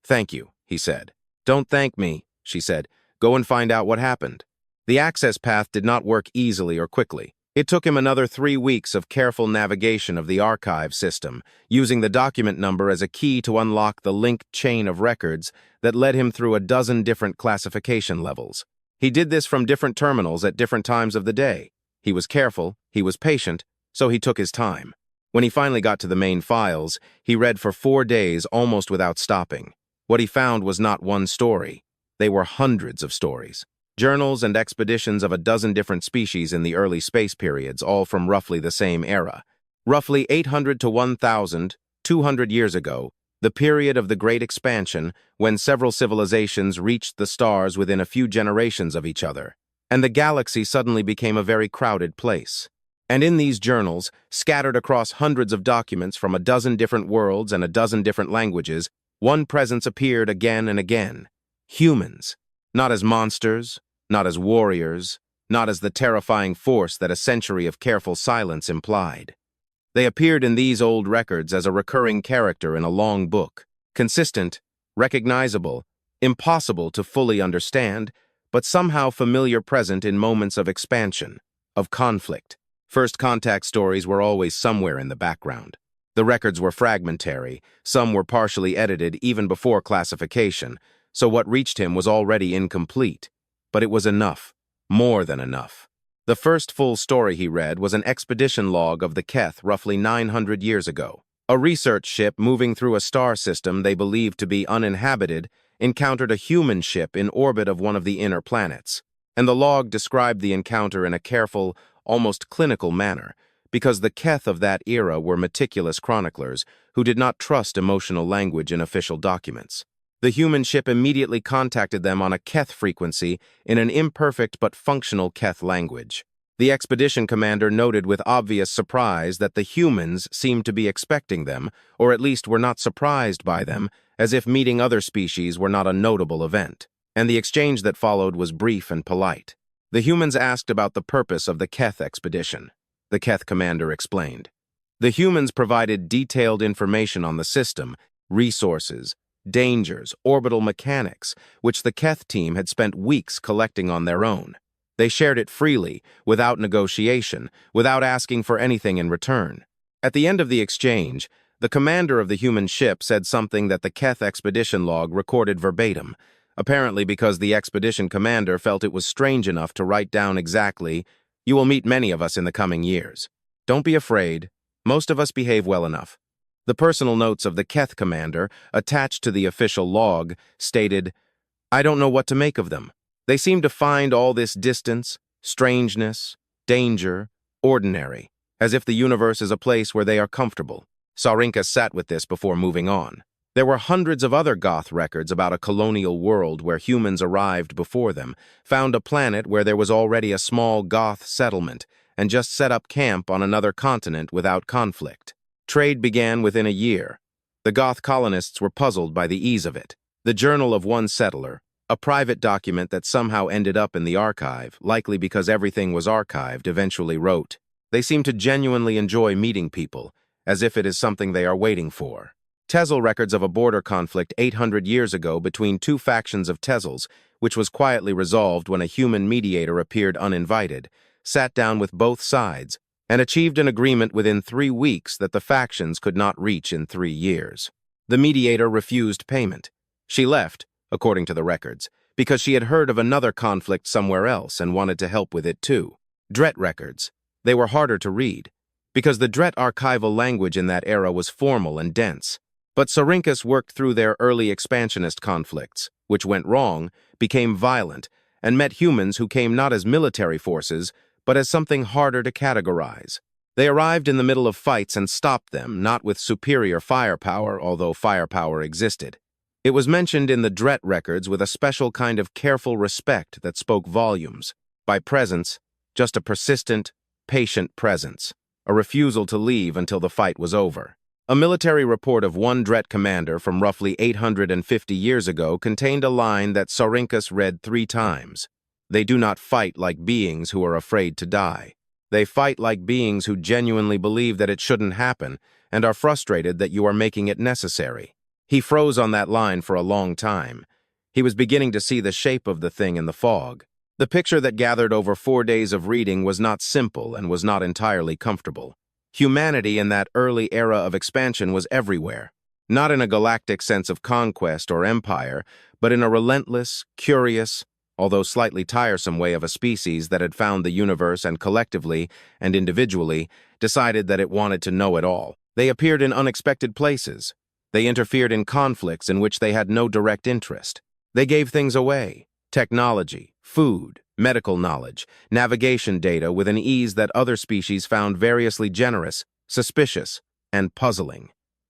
Thank you, he said. Don't thank me, she said. Go and find out what happened. The access path did not work easily or quickly. It took him another 3 weeks of careful navigation of the archive system, using the document number as a key to unlock the linked chain of records that led him through a dozen different classification levels. He did this from different terminals at different times of the day. He was careful, he was patient, so he took his time. When he finally got to the main files, he read for 4 days almost without stopping. What he found was not one story. They were hundreds of stories. Journals and expeditions of a dozen different species in the early space periods, all from roughly the same era. Roughly 800 to 1,200 years ago, the period of the Great Expansion when several civilizations reached the stars within a few generations of each other, and the galaxy suddenly became a very crowded place. And in these journals, scattered across hundreds of documents from a dozen different worlds and a dozen different languages, one presence appeared again and again. Humans. Not as monsters, not as warriors, not as the terrifying force that a century of careful silence implied. They appeared in these old records as a recurring character in a long book, consistent, recognizable, impossible to fully understand, but somehow familiar, present in moments of expansion, of conflict. First contact stories were always somewhere in the background. The records were fragmentary, some were partially edited even before classification, so what reached him was already incomplete. But it was enough, more than enough. The first full story he read was an expedition log of the Keth roughly 900 years ago. A research ship moving through a star system they believed to be uninhabited encountered a human ship in orbit of one of the inner planets, and the log described the encounter in a careful, almost clinical manner, because the Keth of that era were meticulous chroniclers who did not trust emotional language in official documents. The human ship immediately contacted them on a Keth frequency in an imperfect but functional Keth language. The expedition commander noted with obvious surprise that the humans seemed to be expecting them, or at least were not surprised by them, as if meeting other species were not a notable event. And the exchange that followed was brief and polite. The humans asked about the purpose of the Keth expedition. The Keth commander explained. The humans provided detailed information on the system, resources, dangers, orbital mechanics, which the Keth team had spent weeks collecting on their own. They shared it freely, without negotiation, without asking for anything in return. At the end of the exchange, the commander of the human ship said something that the Keth expedition log recorded verbatim, apparently because the expedition commander felt it was strange enough to write down exactly, "You will meet many of us in the coming years. Don't be afraid. Most of us behave well enough." The personal notes of the Keth commander, attached to the official log, stated, "I don't know what to make of them. They seem to find all this distance, strangeness, danger, ordinary, as if the universe is a place where they are comfortable." Saurinkas sat with this before moving on. There were hundreds of other Goth records about a colonial world where humans arrived before them, found a planet where there was already a small Goth settlement, and just set up camp on another continent without conflict. Trade began within a year. The Goth colonists were puzzled by the ease of it. The journal of one settler, a private document that somehow ended up in the archive, likely because everything was archived, eventually wrote, "They seem to genuinely enjoy meeting people, as if it is something they are waiting for." Tezel records of a border conflict 800 years ago between two factions of Tezels, which was quietly resolved when a human mediator appeared uninvited, sat down with both sides, and achieved an agreement within 3 weeks that the factions could not reach in 3 years. The mediator refused payment. She left, according to the records, because she had heard of another conflict somewhere else and wanted to help with it too. Dret records. They were harder to read, because the Dret archival language in that era was formal and dense. But Saurinkas worked through their early expansionist conflicts, which went wrong, became violent, and met humans who came not as military forces, but as something harder to categorize. They arrived in the middle of fights and stopped them, not with superior firepower, although firepower existed. It was mentioned in the Dret records with a special kind of careful respect that spoke volumes. By presence, just a persistent, patient presence, a refusal to leave until the fight was over. A military report of one Dret commander from roughly 850 years ago contained a line that Saurinkas read 3 times. "They do not fight like beings who are afraid to die. They fight like beings who genuinely believe that it shouldn't happen and are frustrated that you are making it necessary." He froze on that line for a long time. He was beginning to see the shape of the thing in the fog. The picture that gathered over 4 days of reading was not simple and was not entirely comfortable. Humanity in that early era of expansion was everywhere, not in a galactic sense of conquest or empire, but in a relentless, curious, although slightly tiresome way of a species that had found the universe and collectively and individually decided that it wanted to know it all. They appeared in unexpected places. They interfered in conflicts in which they had no direct interest. They gave things away: technology, food, medical knowledge, navigation data with an ease that other species found variously generous, suspicious, and puzzling.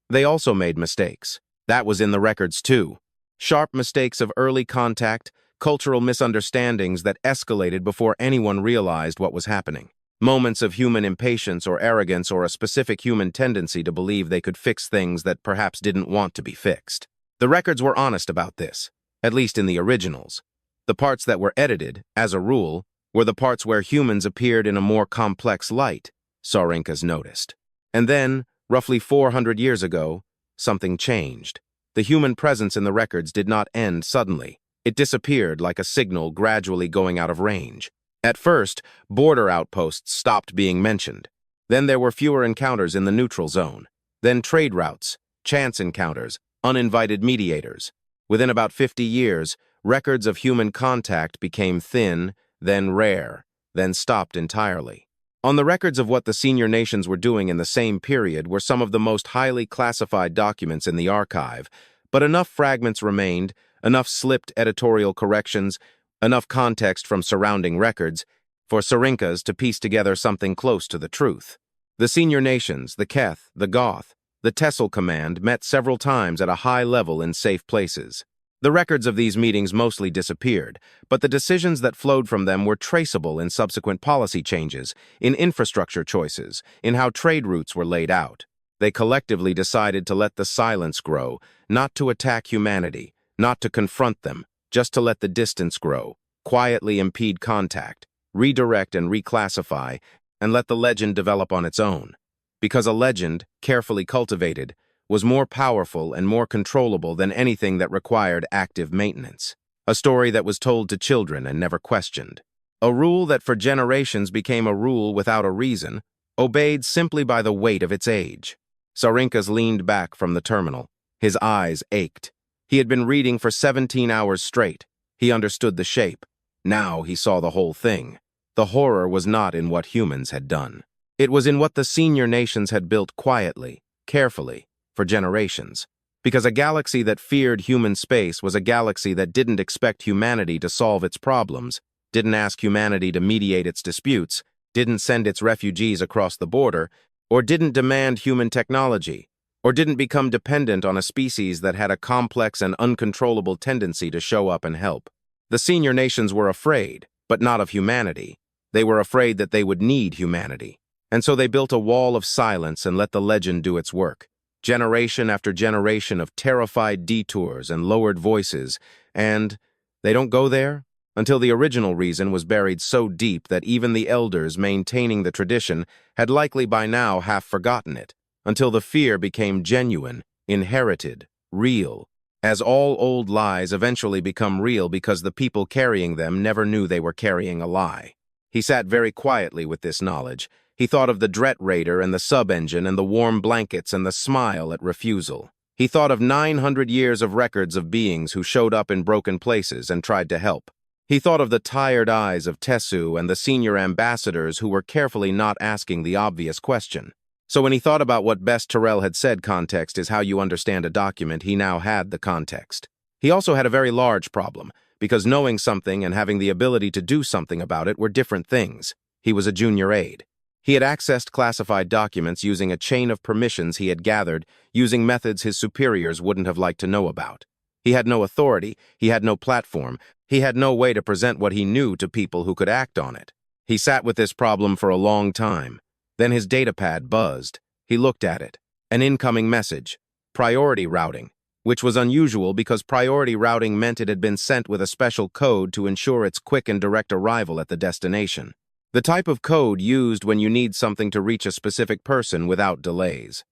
They also made mistakes. That was in the records too. Sharp mistakes of early contact, cultural misunderstandings that escalated before anyone realized what was happening. Moments of human impatience or arrogance or a specific human tendency to believe they could fix things that perhaps didn't want to be fixed. The records were honest about this, at least in the originals. The parts that were edited, as a rule, were the parts where humans appeared in a more complex light, Saurinkas noticed. And then, roughly 400 years ago, something changed. The human presence in the records did not end suddenly. It disappeared like a signal gradually going out of range. At first, border outposts stopped being mentioned. Then there were fewer encounters in the neutral zone. Then trade routes, chance encounters, uninvited mediators. Within about 50 years, records of human contact became thin, then rare, then stopped entirely. On the records of what the senior nations were doing in the same period were some of the most highly classified documents in the archive, but enough fragments remained, enough slipped editorial corrections, enough context from surrounding records, for Saurinkas to piece together something close to the truth. The senior nations, the Keth, the Goth, the Tessel Command met several times at a high level in safe places. The records of these meetings mostly disappeared, but the decisions that flowed from them were traceable in subsequent policy changes, in infrastructure choices, in how trade routes were laid out. They collectively decided to let the silence grow, not to attack humanity, not to confront them, just to let the distance grow, quietly impede contact, redirect and reclassify, and let the legend develop on its own. Because a legend, carefully cultivated, was more powerful and more controllable than anything that required active maintenance. A story that was told to children and never questioned. A rule that for generations became a rule without a reason, obeyed simply by the weight of its age. Saurinkas leaned back from the terminal. His eyes ached. He had been reading for 17 hours straight. He understood the shape. Now he saw the whole thing. The horror was not in what humans had done. It was in what the senior nations had built quietly, carefully, for generations. Because a galaxy that feared human space was a galaxy that didn't expect humanity to solve its problems, didn't ask humanity to mediate its disputes, didn't send its refugees across the border, or didn't demand human technology, or didn't become dependent on a species that had a complex and uncontrollable tendency to show up and help. The senior nations were afraid, but not of humanity. They were afraid that they would need humanity. And so they built a wall of silence and let the legend do its work. Generation after generation of terrified detours and lowered voices, and they don't go there until the original reason was buried so deep that even the elders maintaining the tradition had likely by now half forgotten it, until the fear became genuine, inherited, real, as all old lies eventually become real because the people carrying them never knew they were carrying a lie. He sat very quietly with this knowledge. He thought of the Dret Raider and the sub-engine and the warm blankets and the smile at refusal. He thought of 900 years of records of beings who showed up in broken places and tried to help. He thought of the tired eyes of Tessu and the senior ambassadors who were carefully not asking the obvious question. So when he thought about what Best Terrell had said, context is how you understand a document, he now had the context. He also had a very large problem, because knowing something and having the ability to do something about it were different things. He was a junior aide. He had accessed classified documents using a chain of permissions he had gathered, using methods his superiors wouldn't have liked to know about. He had no authority, he had no platform, he had no way to present what he knew to people who could act on it. He sat with this problem for a long time. Then his datapad buzzed. He looked at it. An incoming message. Priority routing, which was unusual because priority routing meant it had been sent with a special code to ensure its quick and direct arrival at the destination. The type of code used when you need something to reach a specific person without delays.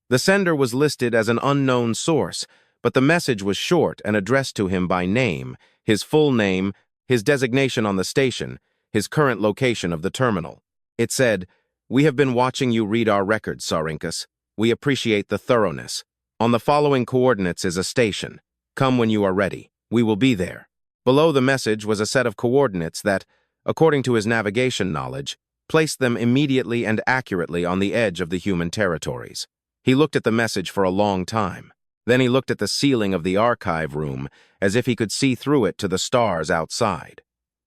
The sender was listed as an unknown source, but the message was short and addressed to him by name, his full name, his designation on the station, his current location of the terminal. It said, "We have been watching you read our records, Saurinkas. We appreciate the thoroughness. On the following coordinates is a station. Come when you are ready. We will be there." Below the message was a set of coordinates that, according to his navigation knowledge, placed them immediately and accurately on the edge of the human territories. He looked at the message for a long time. Then he looked at the ceiling of the archive room as if he could see through it to the stars outside.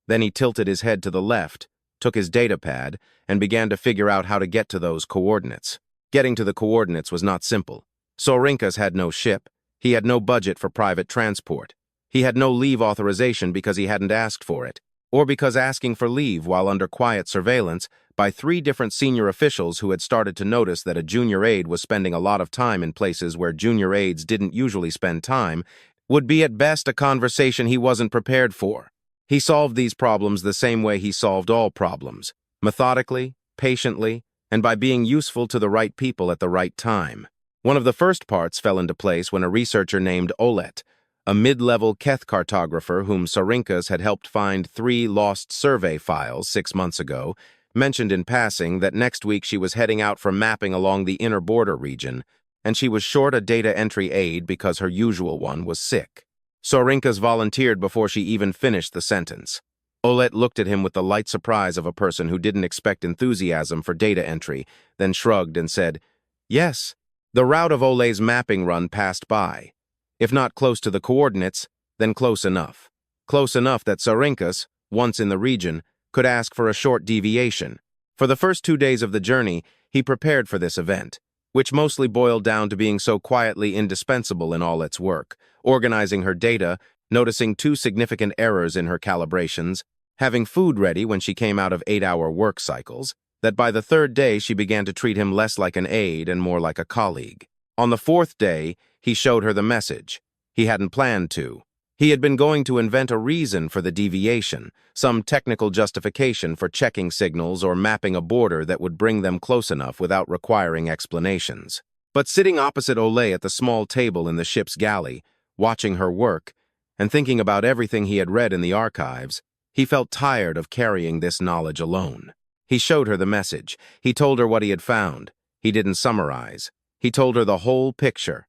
Then he tilted his head to the left, took his datapad, and began to figure out how to get to those coordinates. Getting to the coordinates was not simple. Saurinkas had no ship. He had no budget for private transport. He had no leave authorization because he hadn't asked for it, or because asking for leave while under quiet surveillance by 3 different senior officials who had started to notice that a junior aide was spending a lot of time in places where junior aides didn't usually spend time would be at best a conversation he wasn't prepared for. He solved these problems the same way he solved all problems, methodically, patiently, and by being useful to the right people at the right time. One of the first parts fell into place when a researcher named Aide, a mid-level Keth cartographer whom Saurinkas had helped find 3 lost survey files 6 months ago, mentioned in passing that next week she was heading out for mapping along the inner border region, and she was short a data entry aide because her usual one was sick. Saurinkas volunteered before she even finished the sentence. Aide looked at him with the light surprise of a person who didn't expect enthusiasm for data entry, then shrugged and said, "Yes." The route of Ole's mapping run passed by. If not close to the coordinates, then close enough. Close enough that Saurinkas, once in the region, could ask for a short deviation. For the first 2 days of the journey, he prepared for this event, which mostly boiled down to being so quietly indispensable in all its work, organizing her data, noticing 2 significant errors in her calibrations, having food ready when she came out of 8-hour work cycles, that by the 3rd day she began to treat him less like an aide and more like a colleague. On the 4th day, he showed her the message. He hadn't planned to. He had been going to invent a reason for the deviation, some technical justification for checking signals or mapping a border that would bring them close enough without requiring explanations. But sitting opposite Ole at the small table in the ship's galley, watching her work, and thinking about everything he had read in the archives, he felt tired of carrying this knowledge alone. He showed her the message. He told her what he had found. He didn't summarize. He told her the whole picture,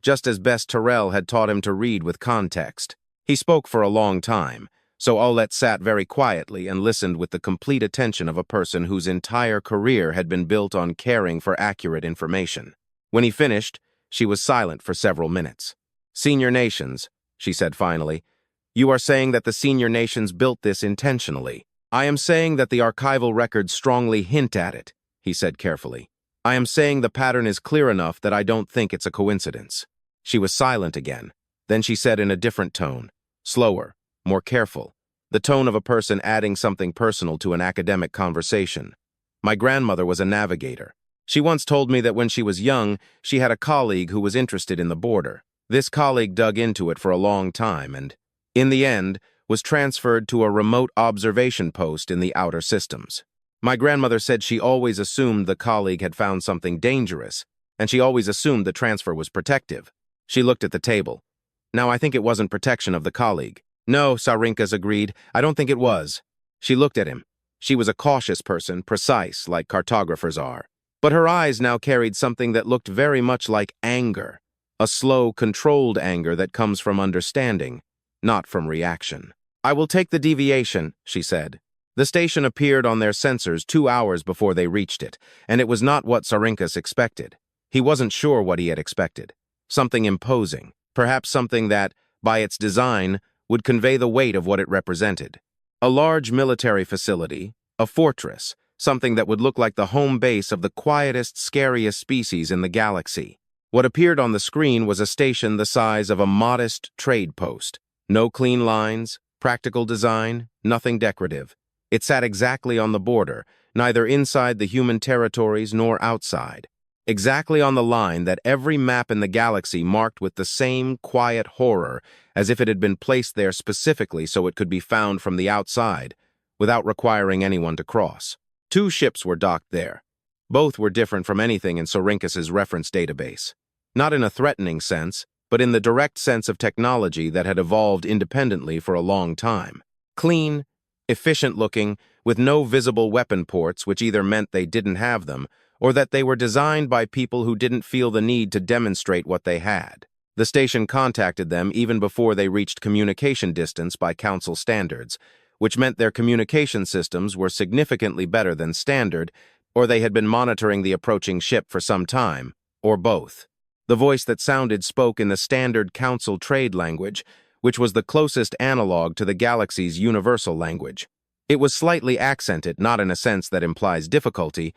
just as best Terrell had taught him to read with context. He spoke for a long time, so Olette sat very quietly and listened with the complete attention of a person whose entire career had been built on caring for accurate information. When he finished, she was silent for several minutes. "Senior nations," she said finally, "you are saying that the senior nations built this intentionally." "I am saying that the archival records strongly hint at it," he said carefully. "I am saying the pattern is clear enough that I don't think it's a coincidence." She was silent again. Then she said in a different tone, slower, more careful, the tone of a person adding something personal to an academic conversation. "My grandmother was a navigator. She once told me that when she was young, she had a colleague who was interested in the border. This colleague dug into it for a long time and, in the end, was transferred to a remote observation post in the outer systems. My grandmother said she always assumed the colleague had found something dangerous, and she always assumed the transfer was protective." She looked at the table. "Now, I think it wasn't protection of the colleague." "No," Saurinkas agreed. "I don't think it was." She looked at him. She was a cautious person, precise, like cartographers are. But her eyes now carried something that looked very much like anger, a slow, controlled anger that comes from understanding, not from reaction. "I will take the deviation," she said. The station appeared on their sensors 2 hours before they reached it, and it was not what Saurinkas expected. He wasn't sure what he had expected. Something imposing, perhaps something that, by its design, would convey the weight of what it represented. A large military facility, a fortress, something that would look like the home base of the quietest, scariest species in the galaxy. What appeared on the screen was a station the size of a modest trade post. No clean lines, practical design, nothing decorative. It sat exactly on the border, neither inside the human territories nor outside. Exactly on the line that every map in the galaxy marked with the same quiet horror, as if it had been placed there specifically so it could be found from the outside, without requiring anyone to cross. 2 ships were docked there. Both were different from anything in Saurinkas' reference database. Not in a threatening sense, but in the direct sense of technology that had evolved independently for a long time. Clean, efficient-looking, with no visible weapon ports, which either meant they didn't have them, or that they were designed by people who didn't feel the need to demonstrate what they had. The station contacted them even before they reached communication distance by Council standards, which meant their communication systems were significantly better than standard, or they had been monitoring the approaching ship for some time, or both. The voice that sounded spoke in the standard Council trade language, which was the closest analog to the galaxy's universal language. It was slightly accented, not in a sense that implies difficulty,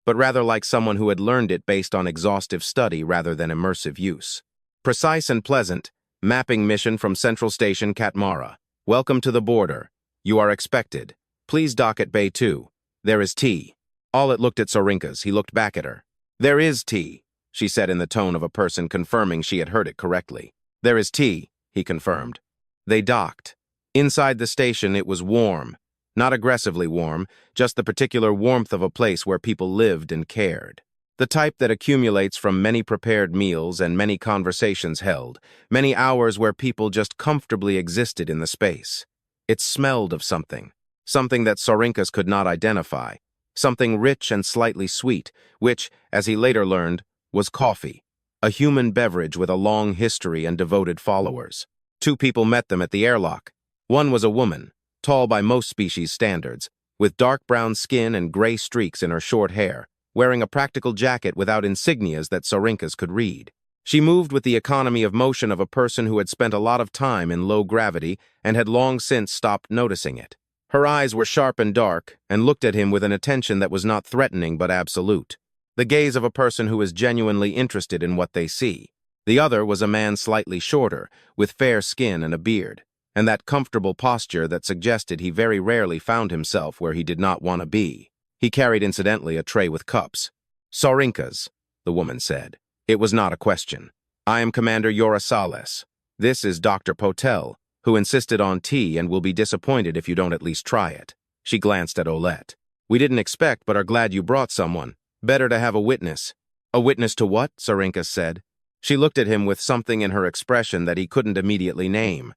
but rather like someone who had learned it based on exhaustive study rather than immersive use. Precise and pleasant, mapping mission from Central Station Katmara. Welcome to the border. You are expected. Please dock at Bay 2. There is tea. Olet looked at Saurinkas. He looked back at her. There is tea, she said in the tone of a person confirming she had heard it correctly. There is tea, he confirmed. They docked. Inside the station, it was warm. Not aggressively warm, just the particular warmth of a place where people lived and cared. The type that accumulates from many prepared meals and many conversations held, many hours where people just comfortably existed in the space. It smelled of something that Saurinkas could not identify, something rich and slightly sweet, which, as he later learned, was coffee, a human beverage with a long history and devoted followers. Two people met them at the airlock. One was a woman, tall by most species standards, with dark brown skin and gray streaks in her short hair, wearing a practical jacket without insignias that Saurinkas could read. She moved with the economy of motion of a person who had spent a lot of time in low gravity and had long since stopped noticing it. Her eyes were sharp and dark, and looked at him with an attention that was not threatening but absolute. The gaze of a person who is genuinely interested in what they see. The other was a man slightly shorter, with fair skin and a beard, and that comfortable posture that suggested he very rarely found himself where he did not want to be. He carried, incidentally, a tray with cups. Saurinkas, the woman said. It was not a question. I am Commander Yorasales. This is Dr. Potel, who insisted on tea and will be disappointed if you don't at least try it. She glanced at Olet. We didn't expect, but are glad you brought someone. Better to have a witness. A witness to what? Saurinkas said. She looked at him with something in her expression that he couldn't immediately name.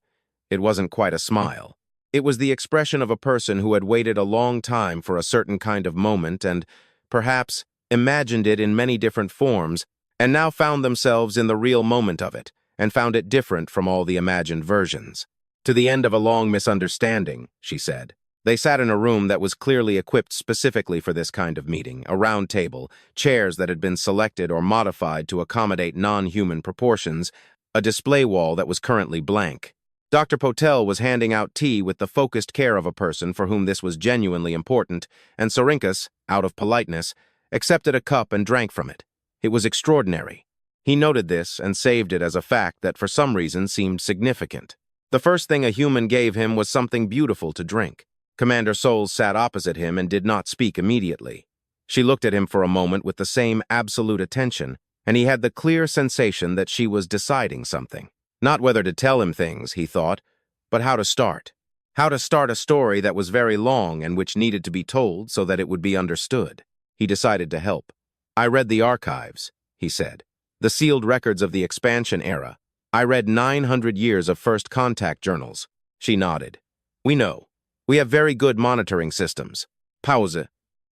It wasn't quite a smile. It was the expression of a person who had waited a long time for a certain kind of moment and, perhaps, imagined it in many different forms, and now found themselves in the real moment of it, and found it different from all the imagined versions. To the end of a long misunderstanding, she said. They sat in a room that was clearly equipped specifically for this kind of meeting, a round table, chairs that had been selected or modified to accommodate non-human proportions, a display wall that was currently blank. Dr. Potel was handing out tea with the focused care of a person for whom this was genuinely important, and Saurinkas, out of politeness, accepted a cup and drank from it. It was extraordinary. He noted this and saved it as a fact that for some reason seemed significant. The first thing a human gave him was something beautiful to drink. Commander Souls sat opposite him and did not speak immediately. She looked at him for a moment with the same absolute attention, and he had the clear sensation that she was deciding something. Not whether to tell him things, he thought, but how to start. How to start a story that was very long and which needed to be told so that it would be understood. He decided to help. I read the archives, he said. The sealed records of the expansion era. I read 900 years of first contact journals. She nodded. We know. We have very good monitoring systems. Pause.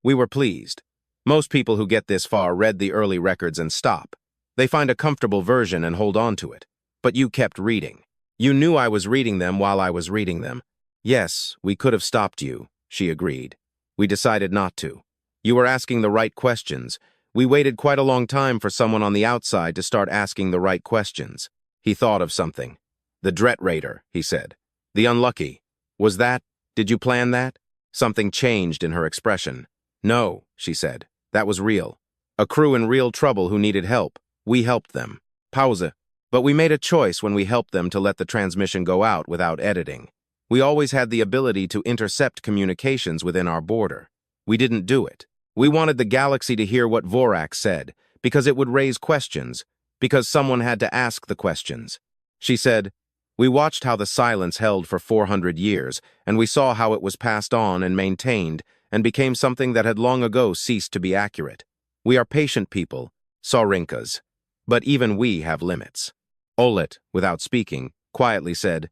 We were pleased. Most people who get this far read the early records and stop. They find a comfortable version and hold on to it. But you kept reading. You knew I was reading them while I was reading them. Yes, we could have stopped you, she agreed. We decided not to. You were asking the right questions. We waited quite a long time for someone on the outside to start asking the right questions. He thought of something. The Dret Raider, he said. The Unlucky. Was that? Did you plan that? Something changed in her expression. No, she said. That was real. A crew in real trouble who needed help. We helped them. Pause. But we made a choice when we helped them to let the transmission go out without editing. We always had the ability to intercept communications within our border. We didn't do it. We wanted the galaxy to hear what Vorak said, because it would raise questions, because someone had to ask the questions. She said, we watched how the silence held for 400 years, and we saw how it was passed on and maintained, and became something that had long ago ceased to be accurate. We are patient people, Saurinkas, but even we have limits. Olet, without speaking, quietly said,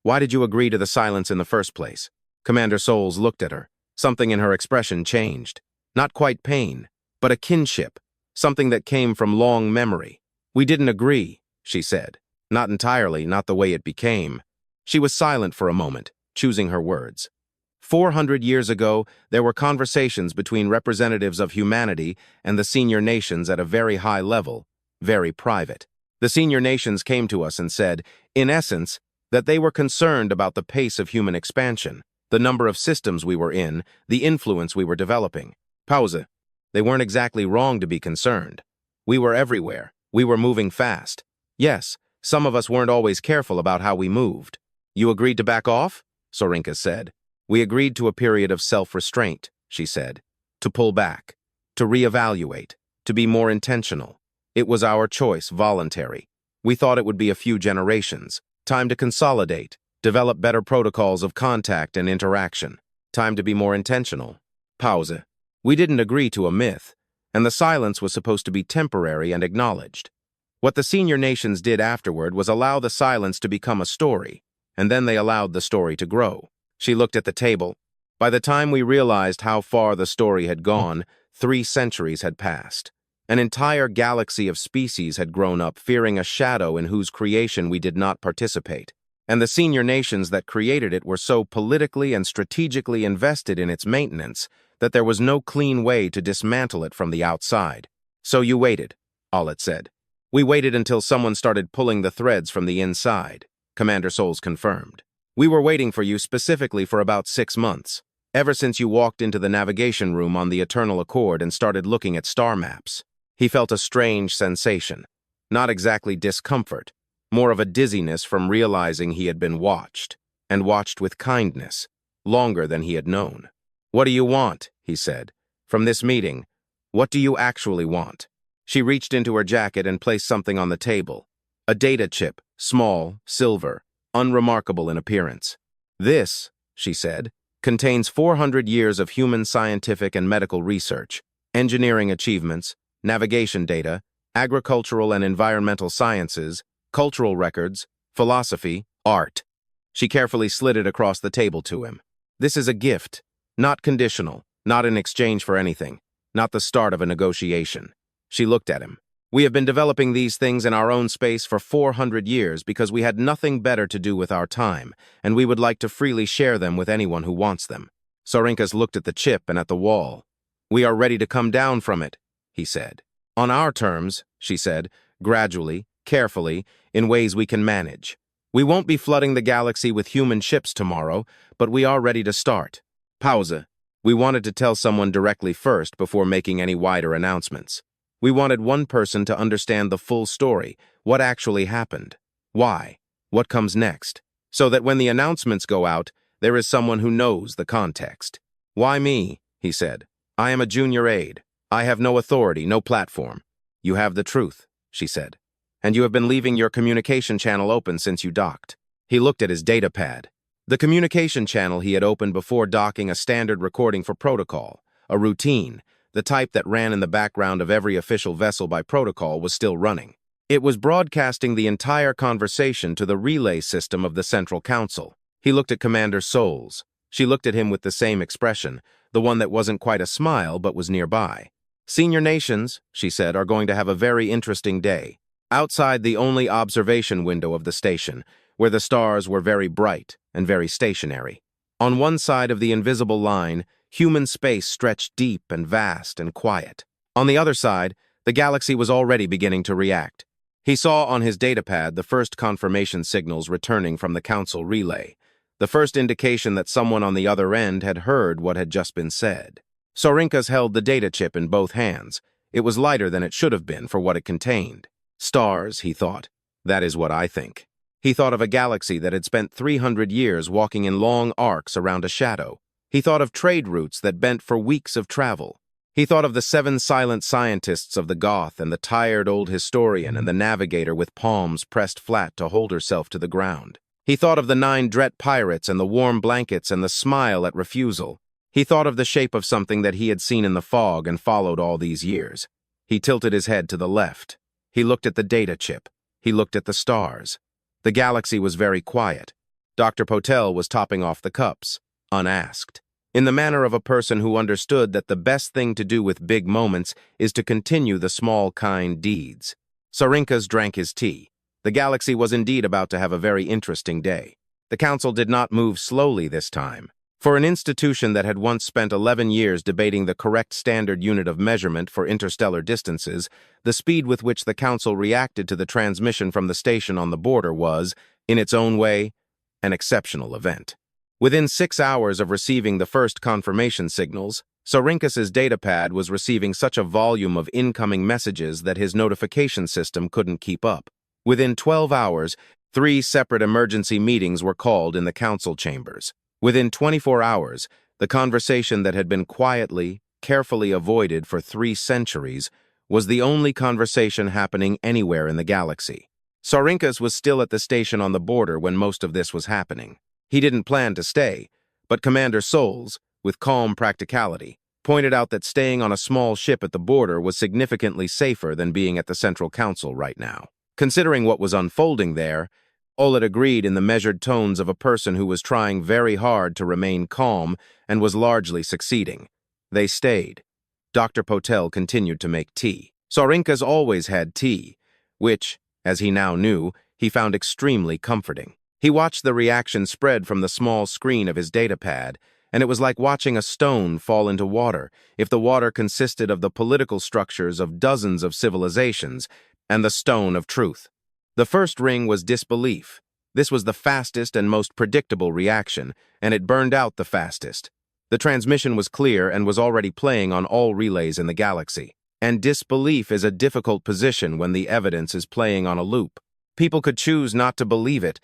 Why did you agree to the silence in the first place? Commander Souls looked at her. Something in her expression changed. Not quite pain, but a kinship, something that came from long memory. We didn't agree, she said. Not entirely, not the way it became. She was silent for a moment, choosing her words. 400 years ago, there were conversations between representatives of humanity and the senior nations at a very high level, very private. The senior nations came to us and said, in essence, that they were concerned about the pace of human expansion, the number of systems we were in, the influence we were developing. Pause. They weren't exactly wrong to be concerned. We were everywhere. We were moving fast. Yes, some of us weren't always careful about how we moved. You agreed to back off? Saurinkas said. We agreed to a period of self-restraint, she said. To pull back. To reevaluate. To be more intentional. It was our choice, voluntary. We thought it would be a few generations. Time to consolidate. Develop better protocols of contact and interaction. Time to be more intentional. Pause. We didn't agree to a myth, and the silence was supposed to be temporary and acknowledged. What the senior nations did afterward was allow the silence to become a story, and then they allowed the story to grow. She looked at the table. By the time we realized how far the story had gone, 3 centuries had passed. An entire galaxy of species had grown up, fearing a shadow in whose creation we did not participate. And the senior nations that created it were so politically and strategically invested in its maintenance that there was no clean way to dismantle it from the outside. So you waited, Aulet said. We waited until someone started pulling the threads from the inside, Commander Souls confirmed. We were waiting for you specifically for about 6 months, ever since you walked into the navigation room on the Eternal Accord and started looking at star maps. He felt a strange sensation, not exactly discomfort, more of a dizziness from realizing he had been watched, and watched with kindness, longer than he had known. What do you want, he said, from this meeting? What do you actually want? She reached into her jacket and placed something on the table. A data chip, small, silver, unremarkable in appearance. This, she said, contains 400 years of human scientific and medical research, engineering achievements, navigation data, agricultural and environmental sciences, cultural records, philosophy, art. She carefully slid it across the table to him. This is a gift, not conditional, not in exchange for anything, not the start of a negotiation. She looked at him. We have been developing these things in our own space for 400 years because we had nothing better to do with our time, and we would like to freely share them with anyone who wants them. Saurinkas looked at the chip and at the wall. We are ready to come down from it, he said. On our terms, she said, gradually, carefully, in ways we can manage. We won't be flooding the galaxy with human ships tomorrow, but we are ready to start. Pause. We wanted to tell someone directly first before making any wider announcements. We wanted one person to understand the full story, what actually happened, why, what comes next, so that when the announcements go out, there is someone who knows the context. Why me? He said. I am a junior aide. I have no authority, no platform. You have the truth, she said. And you have been leaving your communication channel open since you docked. He looked at his data pad. The communication channel he had opened before docking a standard recording for protocol, a routine, the type that ran in the background of every official vessel by protocol, was still running. It was broadcasting the entire conversation to the relay system of the Central Council. He looked at Commander Souls. She looked at him with the same expression, the one that wasn't quite a smile but was nearby. Senior nations, she said, are going to have a very interesting day. Outside the only observation window of the station, where the stars were very bright and very stationary. On one side of the invisible line, human space stretched deep and vast and quiet. On the other side, the galaxy was already beginning to react. He saw on his datapad the first confirmation signals returning from the council relay, the first indication that someone on the other end had heard what had just been said. Saurinkas held the data chip in both hands. It was lighter than it should have been for what it contained. Stars, he thought. That is what I think. He thought of a galaxy that had spent 300 years walking in long arcs around a shadow. He thought of trade routes that bent for weeks of travel. He thought of the 7 silent scientists of the Goth and the tired old historian and the navigator with palms pressed flat to hold herself to the ground. He thought of the 9 Dret pirates and the warm blankets and the smile at refusal. He thought of the shape of something that he had seen in the fog and followed all these years. He tilted his head to the left. He looked at the data chip. He looked at the stars. The galaxy was very quiet. Dr. Potel was topping off the cups, unasked, in the manner of a person who understood that the best thing to do with big moments is to continue the small, kind deeds. Saurinkas drank his tea. The galaxy was indeed about to have a very interesting day. The council did not move slowly this time. For an institution that had once spent 11 years debating the correct standard unit of measurement for interstellar distances, the speed with which the council reacted to the transmission from the station on the border was, in its own way, an exceptional event. Within 6 hours of receiving the first confirmation signals, Saurinkas' datapad was receiving such a volume of incoming messages that his notification system couldn't keep up. Within 12 hours, 3 separate emergency meetings were called in the council chambers. Within 24 hours, the conversation that had been quietly, carefully avoided for 3 centuries was the only conversation happening anywhere in the galaxy. Saurinkas was still at the station on the border when most of this was happening. He didn't plan to stay, but Commander Souls, with calm practicality, pointed out that staying on a small ship at the border was significantly safer than being at the Central Council right now. Considering what was unfolding there, Olet agreed in the measured tones of a person who was trying very hard to remain calm and was largely succeeding. They stayed. Dr. Potel continued to make tea. Saurinkas always had tea, which, as he now knew, he found extremely comforting. He watched the reaction spread from the small screen of his datapad, and it was like watching a stone fall into water, if the water consisted of the political structures of dozens of civilizations and the stone of truth. The first ring was disbelief. This was the fastest and most predictable reaction, and it burned out the fastest. The transmission was clear and was already playing on all relays in the galaxy. And disbelief is a difficult position when the evidence is playing on a loop. People could choose not to believe it,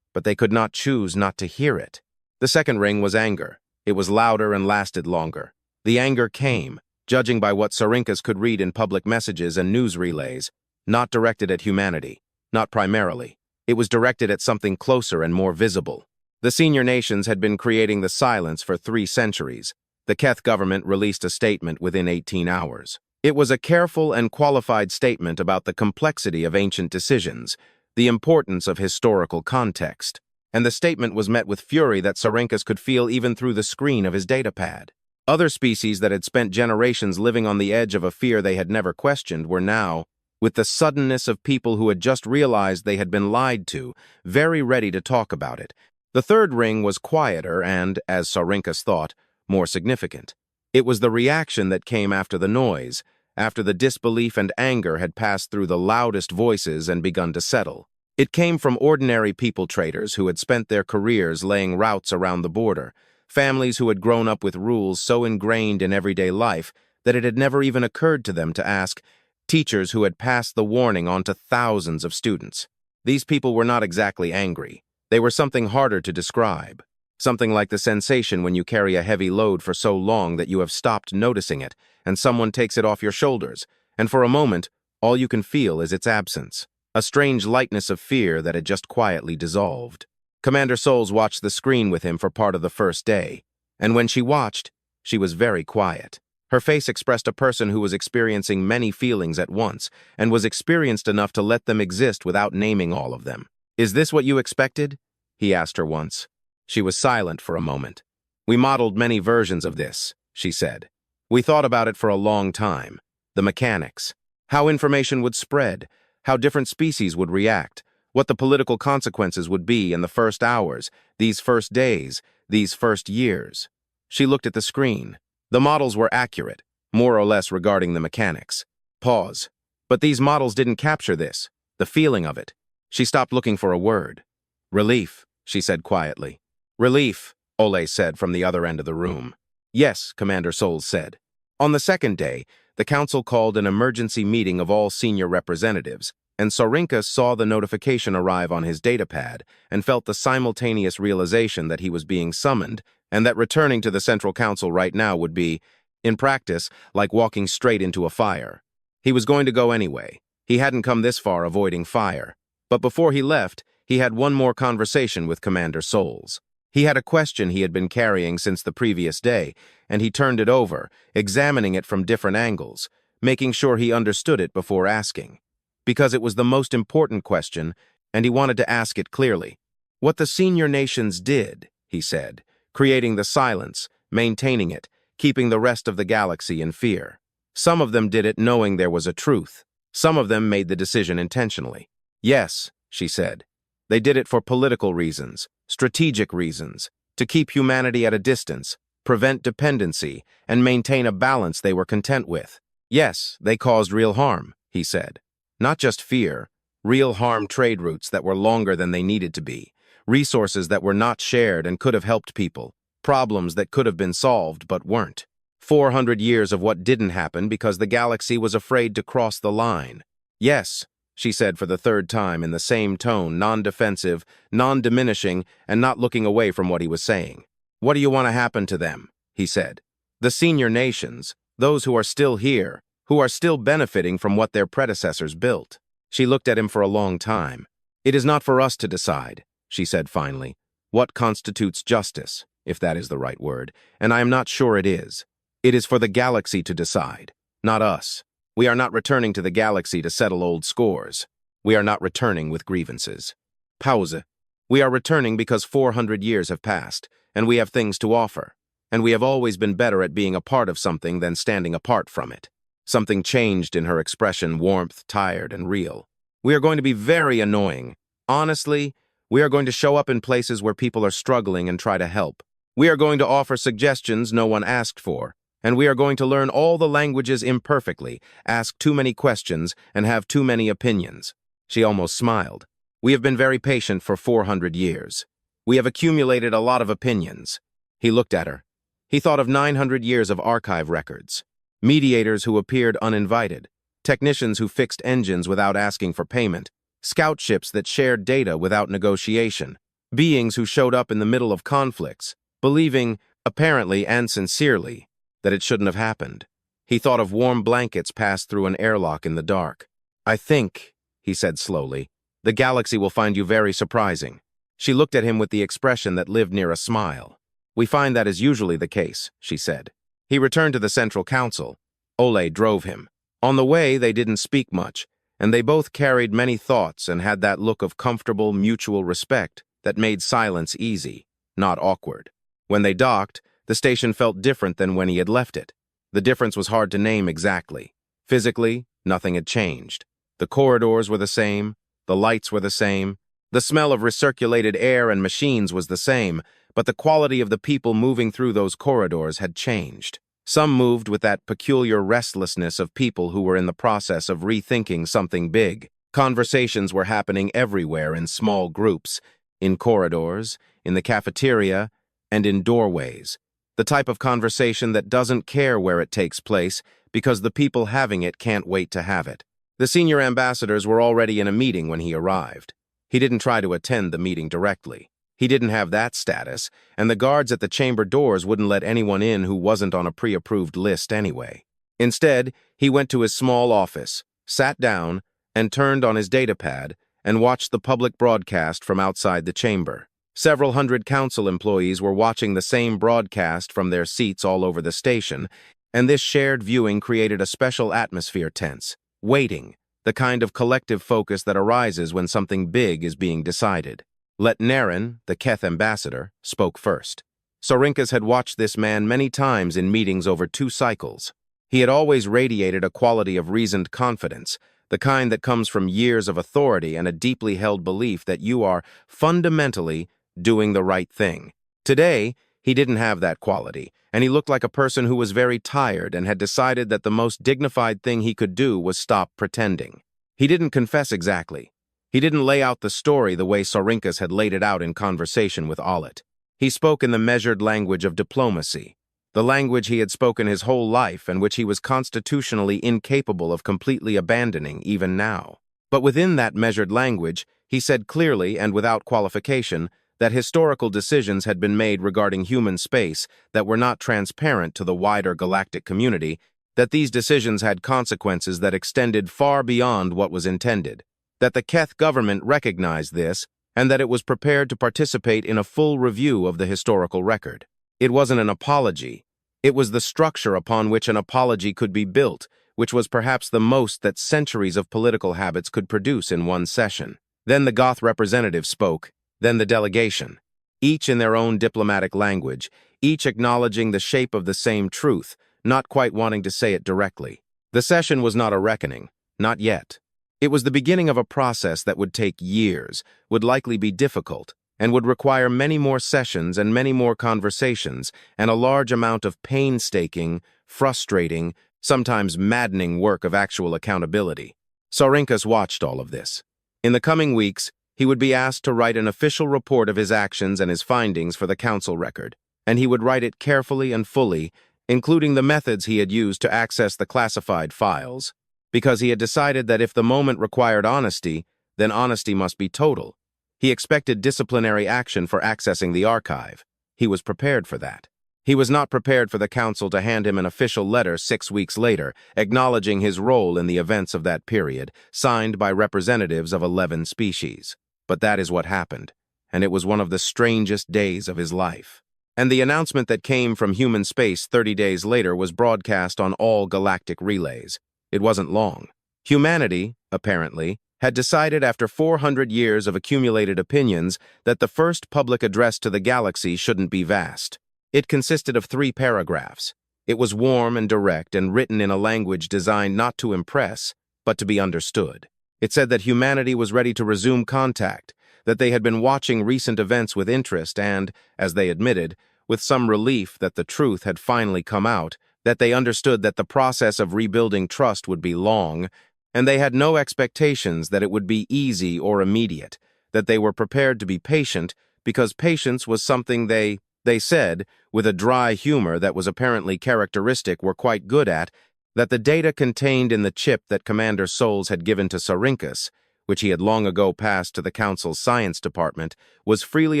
but they could not choose not to hear it. The second ring was anger. It was louder and lasted longer. The anger came, judging by what Saurinkas could read in public messages and news relays, not directed at humanity, not primarily. It was directed at something closer and more visible. The senior nations had been creating the silence for 3 centuries. The Keth government released a statement within 18 hours. It was a careful and qualified statement about the complexity of ancient decisions, the importance of historical context, and the statement was met with fury that Saurinkas could feel even through the screen of his datapad. Other species that had spent generations living on the edge of a fear they had never questioned were now, with the suddenness of people who had just realized they had been lied to, very ready to talk about it. The third ring was quieter and, as Saurinkas thought, more significant. It was the reaction that came after the noise, after the disbelief and anger had passed through the loudest voices and begun to settle. It came from ordinary people traders who had spent their careers laying routes around the border, families who had grown up with rules so ingrained in everyday life that it had never even occurred to them to ask, teachers who had passed the warning on to thousands of students. These people were not exactly angry. They were something harder to describe. Something like the sensation when you carry a heavy load for so long that you have stopped noticing it, and someone takes it off your shoulders, and for a moment, all you can feel is its absence. A strange lightness of fear that had just quietly dissolved. Commander Souls watched the screen with him for part of the first day, and when she watched, she was very quiet. Her face expressed a person who was experiencing many feelings at once, and was experienced enough to let them exist without naming all of them. "Is this what you expected?" he asked her once. She was silent for a moment. "We modeled many versions of this," she said. "We thought about it for a long time. The mechanics. How information would spread. How different species would react. What the political consequences would be in the first hours, these first days, these first years." She looked at the screen. The models were accurate, more or less regarding the mechanics. Pause. But these models didn't capture this, the feeling of it. She stopped looking for a word. "Relief," she said quietly. "Relief," Ole said from the other end of the room. "Yes," Commander Souls said. On the second day, the council called an emergency meeting of all senior representatives, and Saurinkas saw the notification arrive on his datapad and felt the simultaneous realization that he was being summoned and that returning to the Central Council right now would be, in practice, like walking straight into a fire. He was going to go anyway. He hadn't come this far avoiding fire. But before he left, he had one more conversation with Commander Souls. He had a question he had been carrying since the previous day, and he turned it over, examining it from different angles, making sure he understood it before asking. Because it was the most important question, and he wanted to ask it clearly. What the senior nations did, he said, creating the silence, maintaining it, keeping the rest of the galaxy in fear. Some of them did it knowing there was a truth. Some of them made the decision intentionally. Yes, she said. They did it for political reasons, strategic reasons, to keep humanity at a distance, prevent dependency, and maintain a balance they were content with. Yes, they caused real harm, he said. Not just fear, real harm trade routes that were longer than they needed to be, resources that were not shared and could have helped people, problems that could have been solved but weren't. 400 years of what didn't happen because the galaxy was afraid to cross the line. Yes, she said for the third time in the same tone, non-defensive, non-diminishing, and not looking away from what he was saying. What do you want to happen to them? He said. The senior nations, those who are still here, who are still benefiting from what their predecessors built. She looked at him for a long time. It is not for us to decide, she said finally, what constitutes justice, if that is the right word, and I am not sure it is. It is for the galaxy to decide, not us. We are not returning to the galaxy to settle old scores. We are not returning with grievances. Pause. We are returning because 400 years have passed, and we have things to offer. And we have always been better at being a part of something than standing apart from it. Something changed in her expression, warmth, tired, and real. We are going to be very annoying. Honestly, we are going to show up in places where people are struggling and try to help. We are going to offer suggestions no one asked for. And we are going to learn all the languages imperfectly, ask too many questions, and have too many opinions. She almost smiled. We have been very patient for 400 years. We have accumulated a lot of opinions. He looked at her. He thought of 900 years of archive records. Mediators who appeared uninvited. Technicians who fixed engines without asking for payment. Scout ships that shared data without negotiation. Beings who showed up in the middle of conflicts, believing, apparently and sincerely, that it shouldn't have happened. He thought of warm blankets passed through an airlock in the dark. I think, he said slowly, the galaxy will find you very surprising. She looked at him with the expression that lived near a smile. We find that is usually the case, she said. He returned to the Central Council. Ole drove him. On the way, they didn't speak much, and they both carried many thoughts and had that look of comfortable, mutual respect that made silence easy, not awkward. When they docked, the station felt different than when he had left it. The difference was hard to name exactly. Physically, nothing had changed. The corridors were the same, the lights were the same, the smell of recirculated air and machines was the same, but the quality of the people moving through those corridors had changed. Some moved with that peculiar restlessness of people who were in the process of rethinking something big. Conversations were happening everywhere in small groups, in corridors, in the cafeteria, and in doorways. The type of conversation that doesn't care where it takes place because the people having it can't wait to have it. The senior ambassadors were already in a meeting when he arrived. He didn't try to attend the meeting directly. He didn't have that status, and the guards at the chamber doors wouldn't let anyone in who wasn't on a pre-approved list anyway. Instead, he went to his small office, sat down, and turned on his datapad and watched the public broadcast from outside the chamber. Several hundred council employees were watching the same broadcast from their seats all over the station, and this shared viewing created a special atmosphere tense, waiting, the kind of collective focus that arises when something big is being decided. Let Naren, the Keth ambassador, spoke first. Saurinkas had watched this man many times in meetings over 2 cycles. He had always radiated a quality of reasoned confidence, the kind that comes from years of authority and a deeply held belief that you are fundamentally doing the right thing. Today, he didn't have that quality, and he looked like a person who was very tired and had decided that the most dignified thing he could do was stop pretending. He didn't confess exactly. He didn't lay out the story the way Saurinkas had laid it out in conversation with Audit. He spoke in the measured language of diplomacy, the language he had spoken his whole life and which he was constitutionally incapable of completely abandoning even now. But within that measured language, he said clearly and without qualification that historical decisions had been made regarding human space that were not transparent to the wider galactic community, that these decisions had consequences that extended far beyond what was intended, that the Keth government recognized this, and that it was prepared to participate in a full review of the historical record. It wasn't an apology. It was the structure upon which an apology could be built, which was perhaps the most that centuries of political habits could produce in one session. Then the Goth representative spoke, then the delegation, each in their own diplomatic language, each acknowledging the shape of the same truth, not quite wanting to say it directly. The session was not a reckoning, not yet. It was the beginning of a process that would take years, would likely be difficult, and would require many more sessions and many more conversations, and a large amount of painstaking, frustrating, sometimes maddening work of actual accountability. Saurinkas watched all of this. In the coming weeks, he would be asked to write an official report of his actions and his findings for the council record, and he would write it carefully and fully, including the methods he had used to access the classified files, because he had decided that if the moment required honesty, then honesty must be total. He expected disciplinary action for accessing the archive. He was prepared for that. He was not prepared for the council to hand him an official letter 6 weeks later, acknowledging his role in the events of that period, signed by representatives of 11 species. But that is what happened, and it was one of the strangest days of his life. And the announcement that came from human space 30 days later was broadcast on all galactic relays. It wasn't long. Humanity, apparently, had decided after 400 years of accumulated opinions that the first public address to the galaxy shouldn't be vast. It consisted of 3 paragraphs. It was warm and direct and written in a language designed not to impress, but to be understood. It said that humanity was ready to resume contact, that they had been watching recent events with interest and, as they admitted, with some relief that the truth had finally come out, that they understood that the process of rebuilding trust would be long, and they had no expectations that it would be easy or immediate, that they were prepared to be patient because patience was something they said, with a dry humor that was apparently characteristic, were quite good at, that the data contained in the chip that Commander Souls had given to Saurinkas, which he had long ago passed to the Council's science department, was freely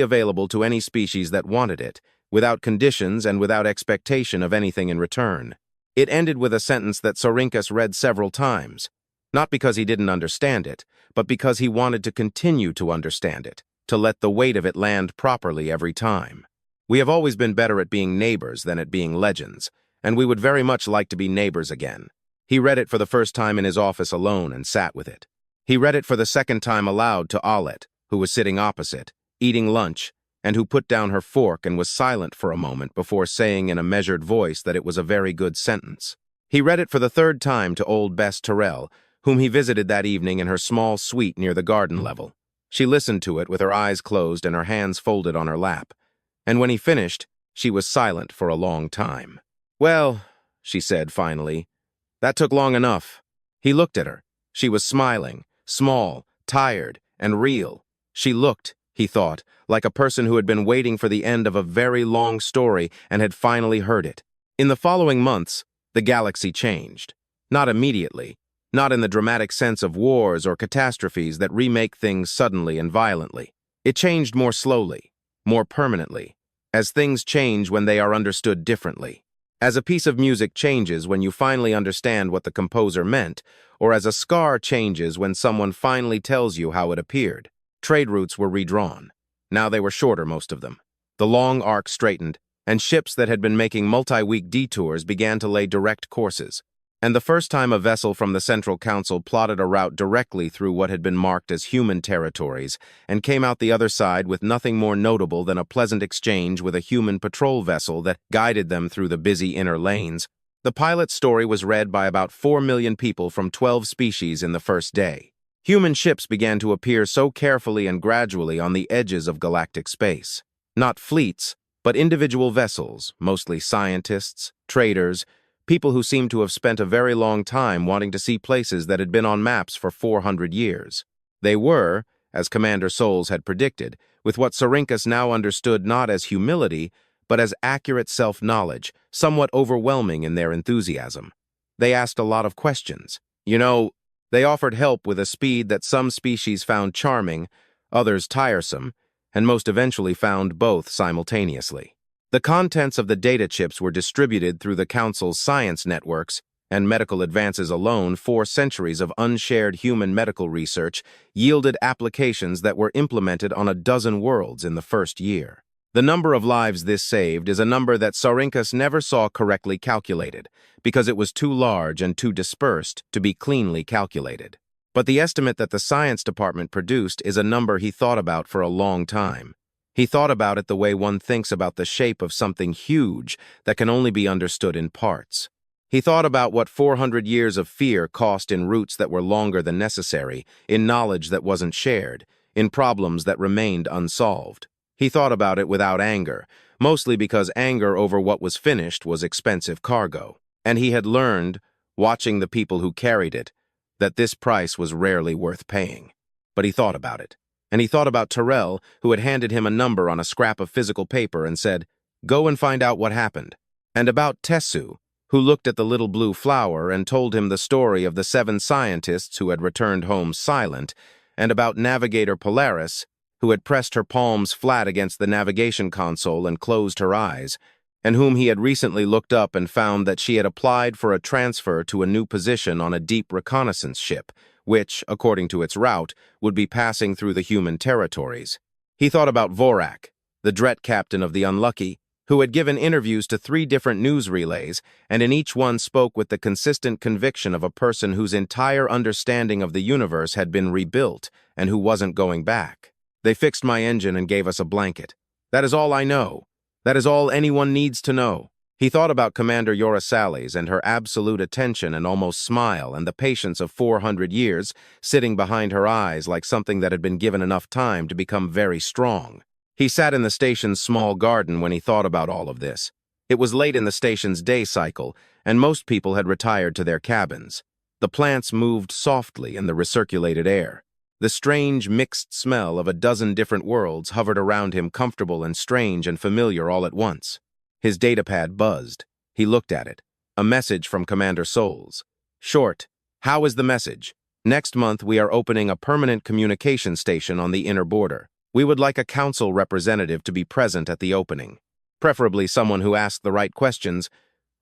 available to any species that wanted it, without conditions and without expectation of anything in return. It ended with a sentence that Saurinkas read several times, not because he didn't understand it, but because he wanted to continue to understand it, to let the weight of it land properly every time. We have always been better at being neighbors than at being legends, and we would very much like to be neighbors again. He read it for the first time in his office alone and sat with it. He read it for the second time aloud to Aide, who was sitting opposite, eating lunch, and who put down her fork and was silent for a moment before saying in a measured voice that it was a very good sentence. He read it for the third time to old Bess Terrell, whom he visited that evening in her small suite near the garden level. She listened to it with her eyes closed and her hands folded on her lap. And when he finished, she was silent for a long time. "Well," she said finally, "that took long enough." He looked at her. She was smiling, small, tired, and real. She looked, he thought, like a person who had been waiting for the end of a very long story and had finally heard it. In the following months, the galaxy changed. Not immediately, not in the dramatic sense of wars or catastrophes that remake things suddenly and violently. It changed more slowly, more permanently, as things change when they are understood differently. As a piece of music changes when you finally understand what the composer meant, or as a scar changes when someone finally tells you how it appeared. Trade routes were redrawn. Now they were shorter, most of them. The long arc straightened, and ships that had been making multi-week detours began to lay direct courses. And the first time a vessel from the Central Council plotted a route directly through what had been marked as human territories and came out the other side with nothing more notable than a pleasant exchange with a human patrol vessel that guided them through the busy inner lanes, the pilot's story was read by about 4 million people from 12 species in the first day. Human ships began to appear so carefully and gradually on the edges of galactic space. Not fleets, but individual vessels, mostly scientists, traders, people who seemed to have spent a very long time wanting to see places that had been on maps for 400 years. They were, as Commander Souls had predicted, with what Saurinkas now understood not as humility, but as accurate self-knowledge, somewhat overwhelming in their enthusiasm. They asked a lot of questions. They offered help with a speed that some species found charming, others tiresome, and most eventually found both simultaneously. The contents of the data chips were distributed through the Council's science networks, and medical advances alone, 4 centuries of unshared human medical research, yielded applications that were implemented on a dozen worlds in the first year. The number of lives this saved is a number that Saurinkas never saw correctly calculated, because it was too large and too dispersed to be cleanly calculated. But the estimate that the science department produced is a number he thought about for a long time. He thought about it the way one thinks about the shape of something huge that can only be understood in parts. He thought about what 400 years of fear cost in routes that were longer than necessary, in knowledge that wasn't shared, in problems that remained unsolved. He thought about it without anger, mostly because anger over what was finished was expensive cargo. And he had learned, watching the people who carried it, that this price was rarely worth paying. But he thought about it. And he thought about Terrell, who had handed him a number on a scrap of physical paper and said, "Go and find out what happened." and about Tessu, who looked at the little blue flower and told him the story of the 7 scientists who had returned home silent, and about Navigator Polaris, who had pressed her palms flat against the navigation console and closed her eyes, and whom he had recently looked up and found that she had applied for a transfer to a new position on a deep reconnaissance ship, which, according to its route, would be passing through the human territories. He thought about Vorak, the Dret captain of the Unlucky, who had given interviews to 3 different news relays, and in each one spoke with the consistent conviction of a person whose entire understanding of the universe had been rebuilt and who wasn't going back. They fixed my engine and gave us a blanket. That is all I know. That is all anyone needs to know. He thought about Commander Yorasales and her absolute attention and almost smile and the patience of 400 years sitting behind her eyes like something that had been given enough time to become very strong. He sat in the station's small garden when he thought about all of this. It was late in the station's day cycle, and most people had retired to their cabins. The plants moved softly in the recirculated air. The strange, mixed smell of a dozen different worlds hovered around him, comfortable and strange and familiar all at once. His datapad buzzed. He looked at it. A message from Commander Souls. Short, how is the message? Next month we are opening a permanent communication station on the inner border. We would like a council representative to be present at the opening. Preferably someone who asks the right questions.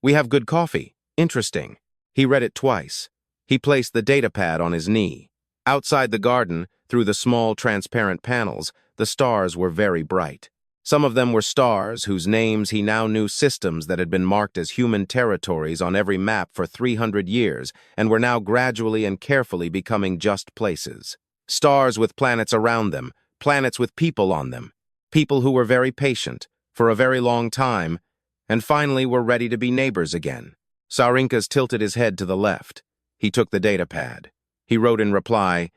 We have good coffee. Interesting. He read it twice. He placed the datapad on his knee. Outside the garden, through the small transparent panels, the stars were very bright. Some of them were stars whose names he now knew, systems that had been marked as human territories on every map for 300 years and were now gradually and carefully becoming just places. Stars with planets around them, planets with people on them, people who were very patient, for a very long time, and finally were ready to be neighbors again. Saurinkas tilted his head to the left. He took the datapad. He wrote in reply,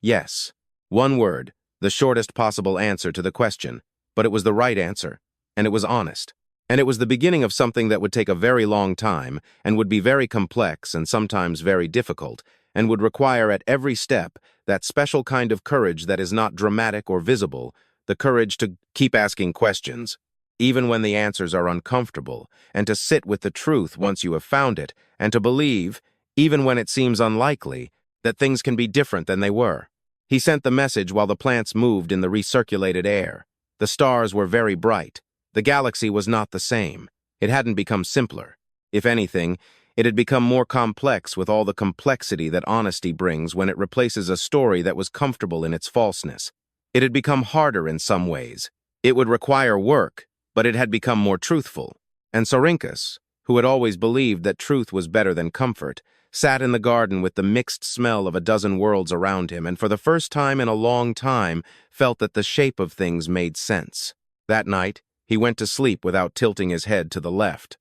yes. One word, the shortest possible answer to the question, but it was the right answer, and it was honest. And it was the beginning of something that would take a very long time, and would be very complex and sometimes very difficult, and would require at every step that special kind of courage that is not dramatic or visible, the courage to keep asking questions, even when the answers are uncomfortable, and to sit with the truth once you have found it, and to believe, even when it seems unlikely, that things can be different than they were. He sent the message while the plants moved in the recirculated air. The stars were very bright. The galaxy was not the same. It hadn't become simpler. If anything, it had become more complex, with all the complexity that honesty brings when it replaces a story that was comfortable in its falseness. It had become harder in some ways. It would require work, but it had become more truthful. And Saurinkas, who had always believed that truth was better than comfort, sat in the garden with the mixed smell of a dozen worlds around him, and for the first time in a long time felt that the shape of things made sense. That night, he went to sleep without tilting his head to the left.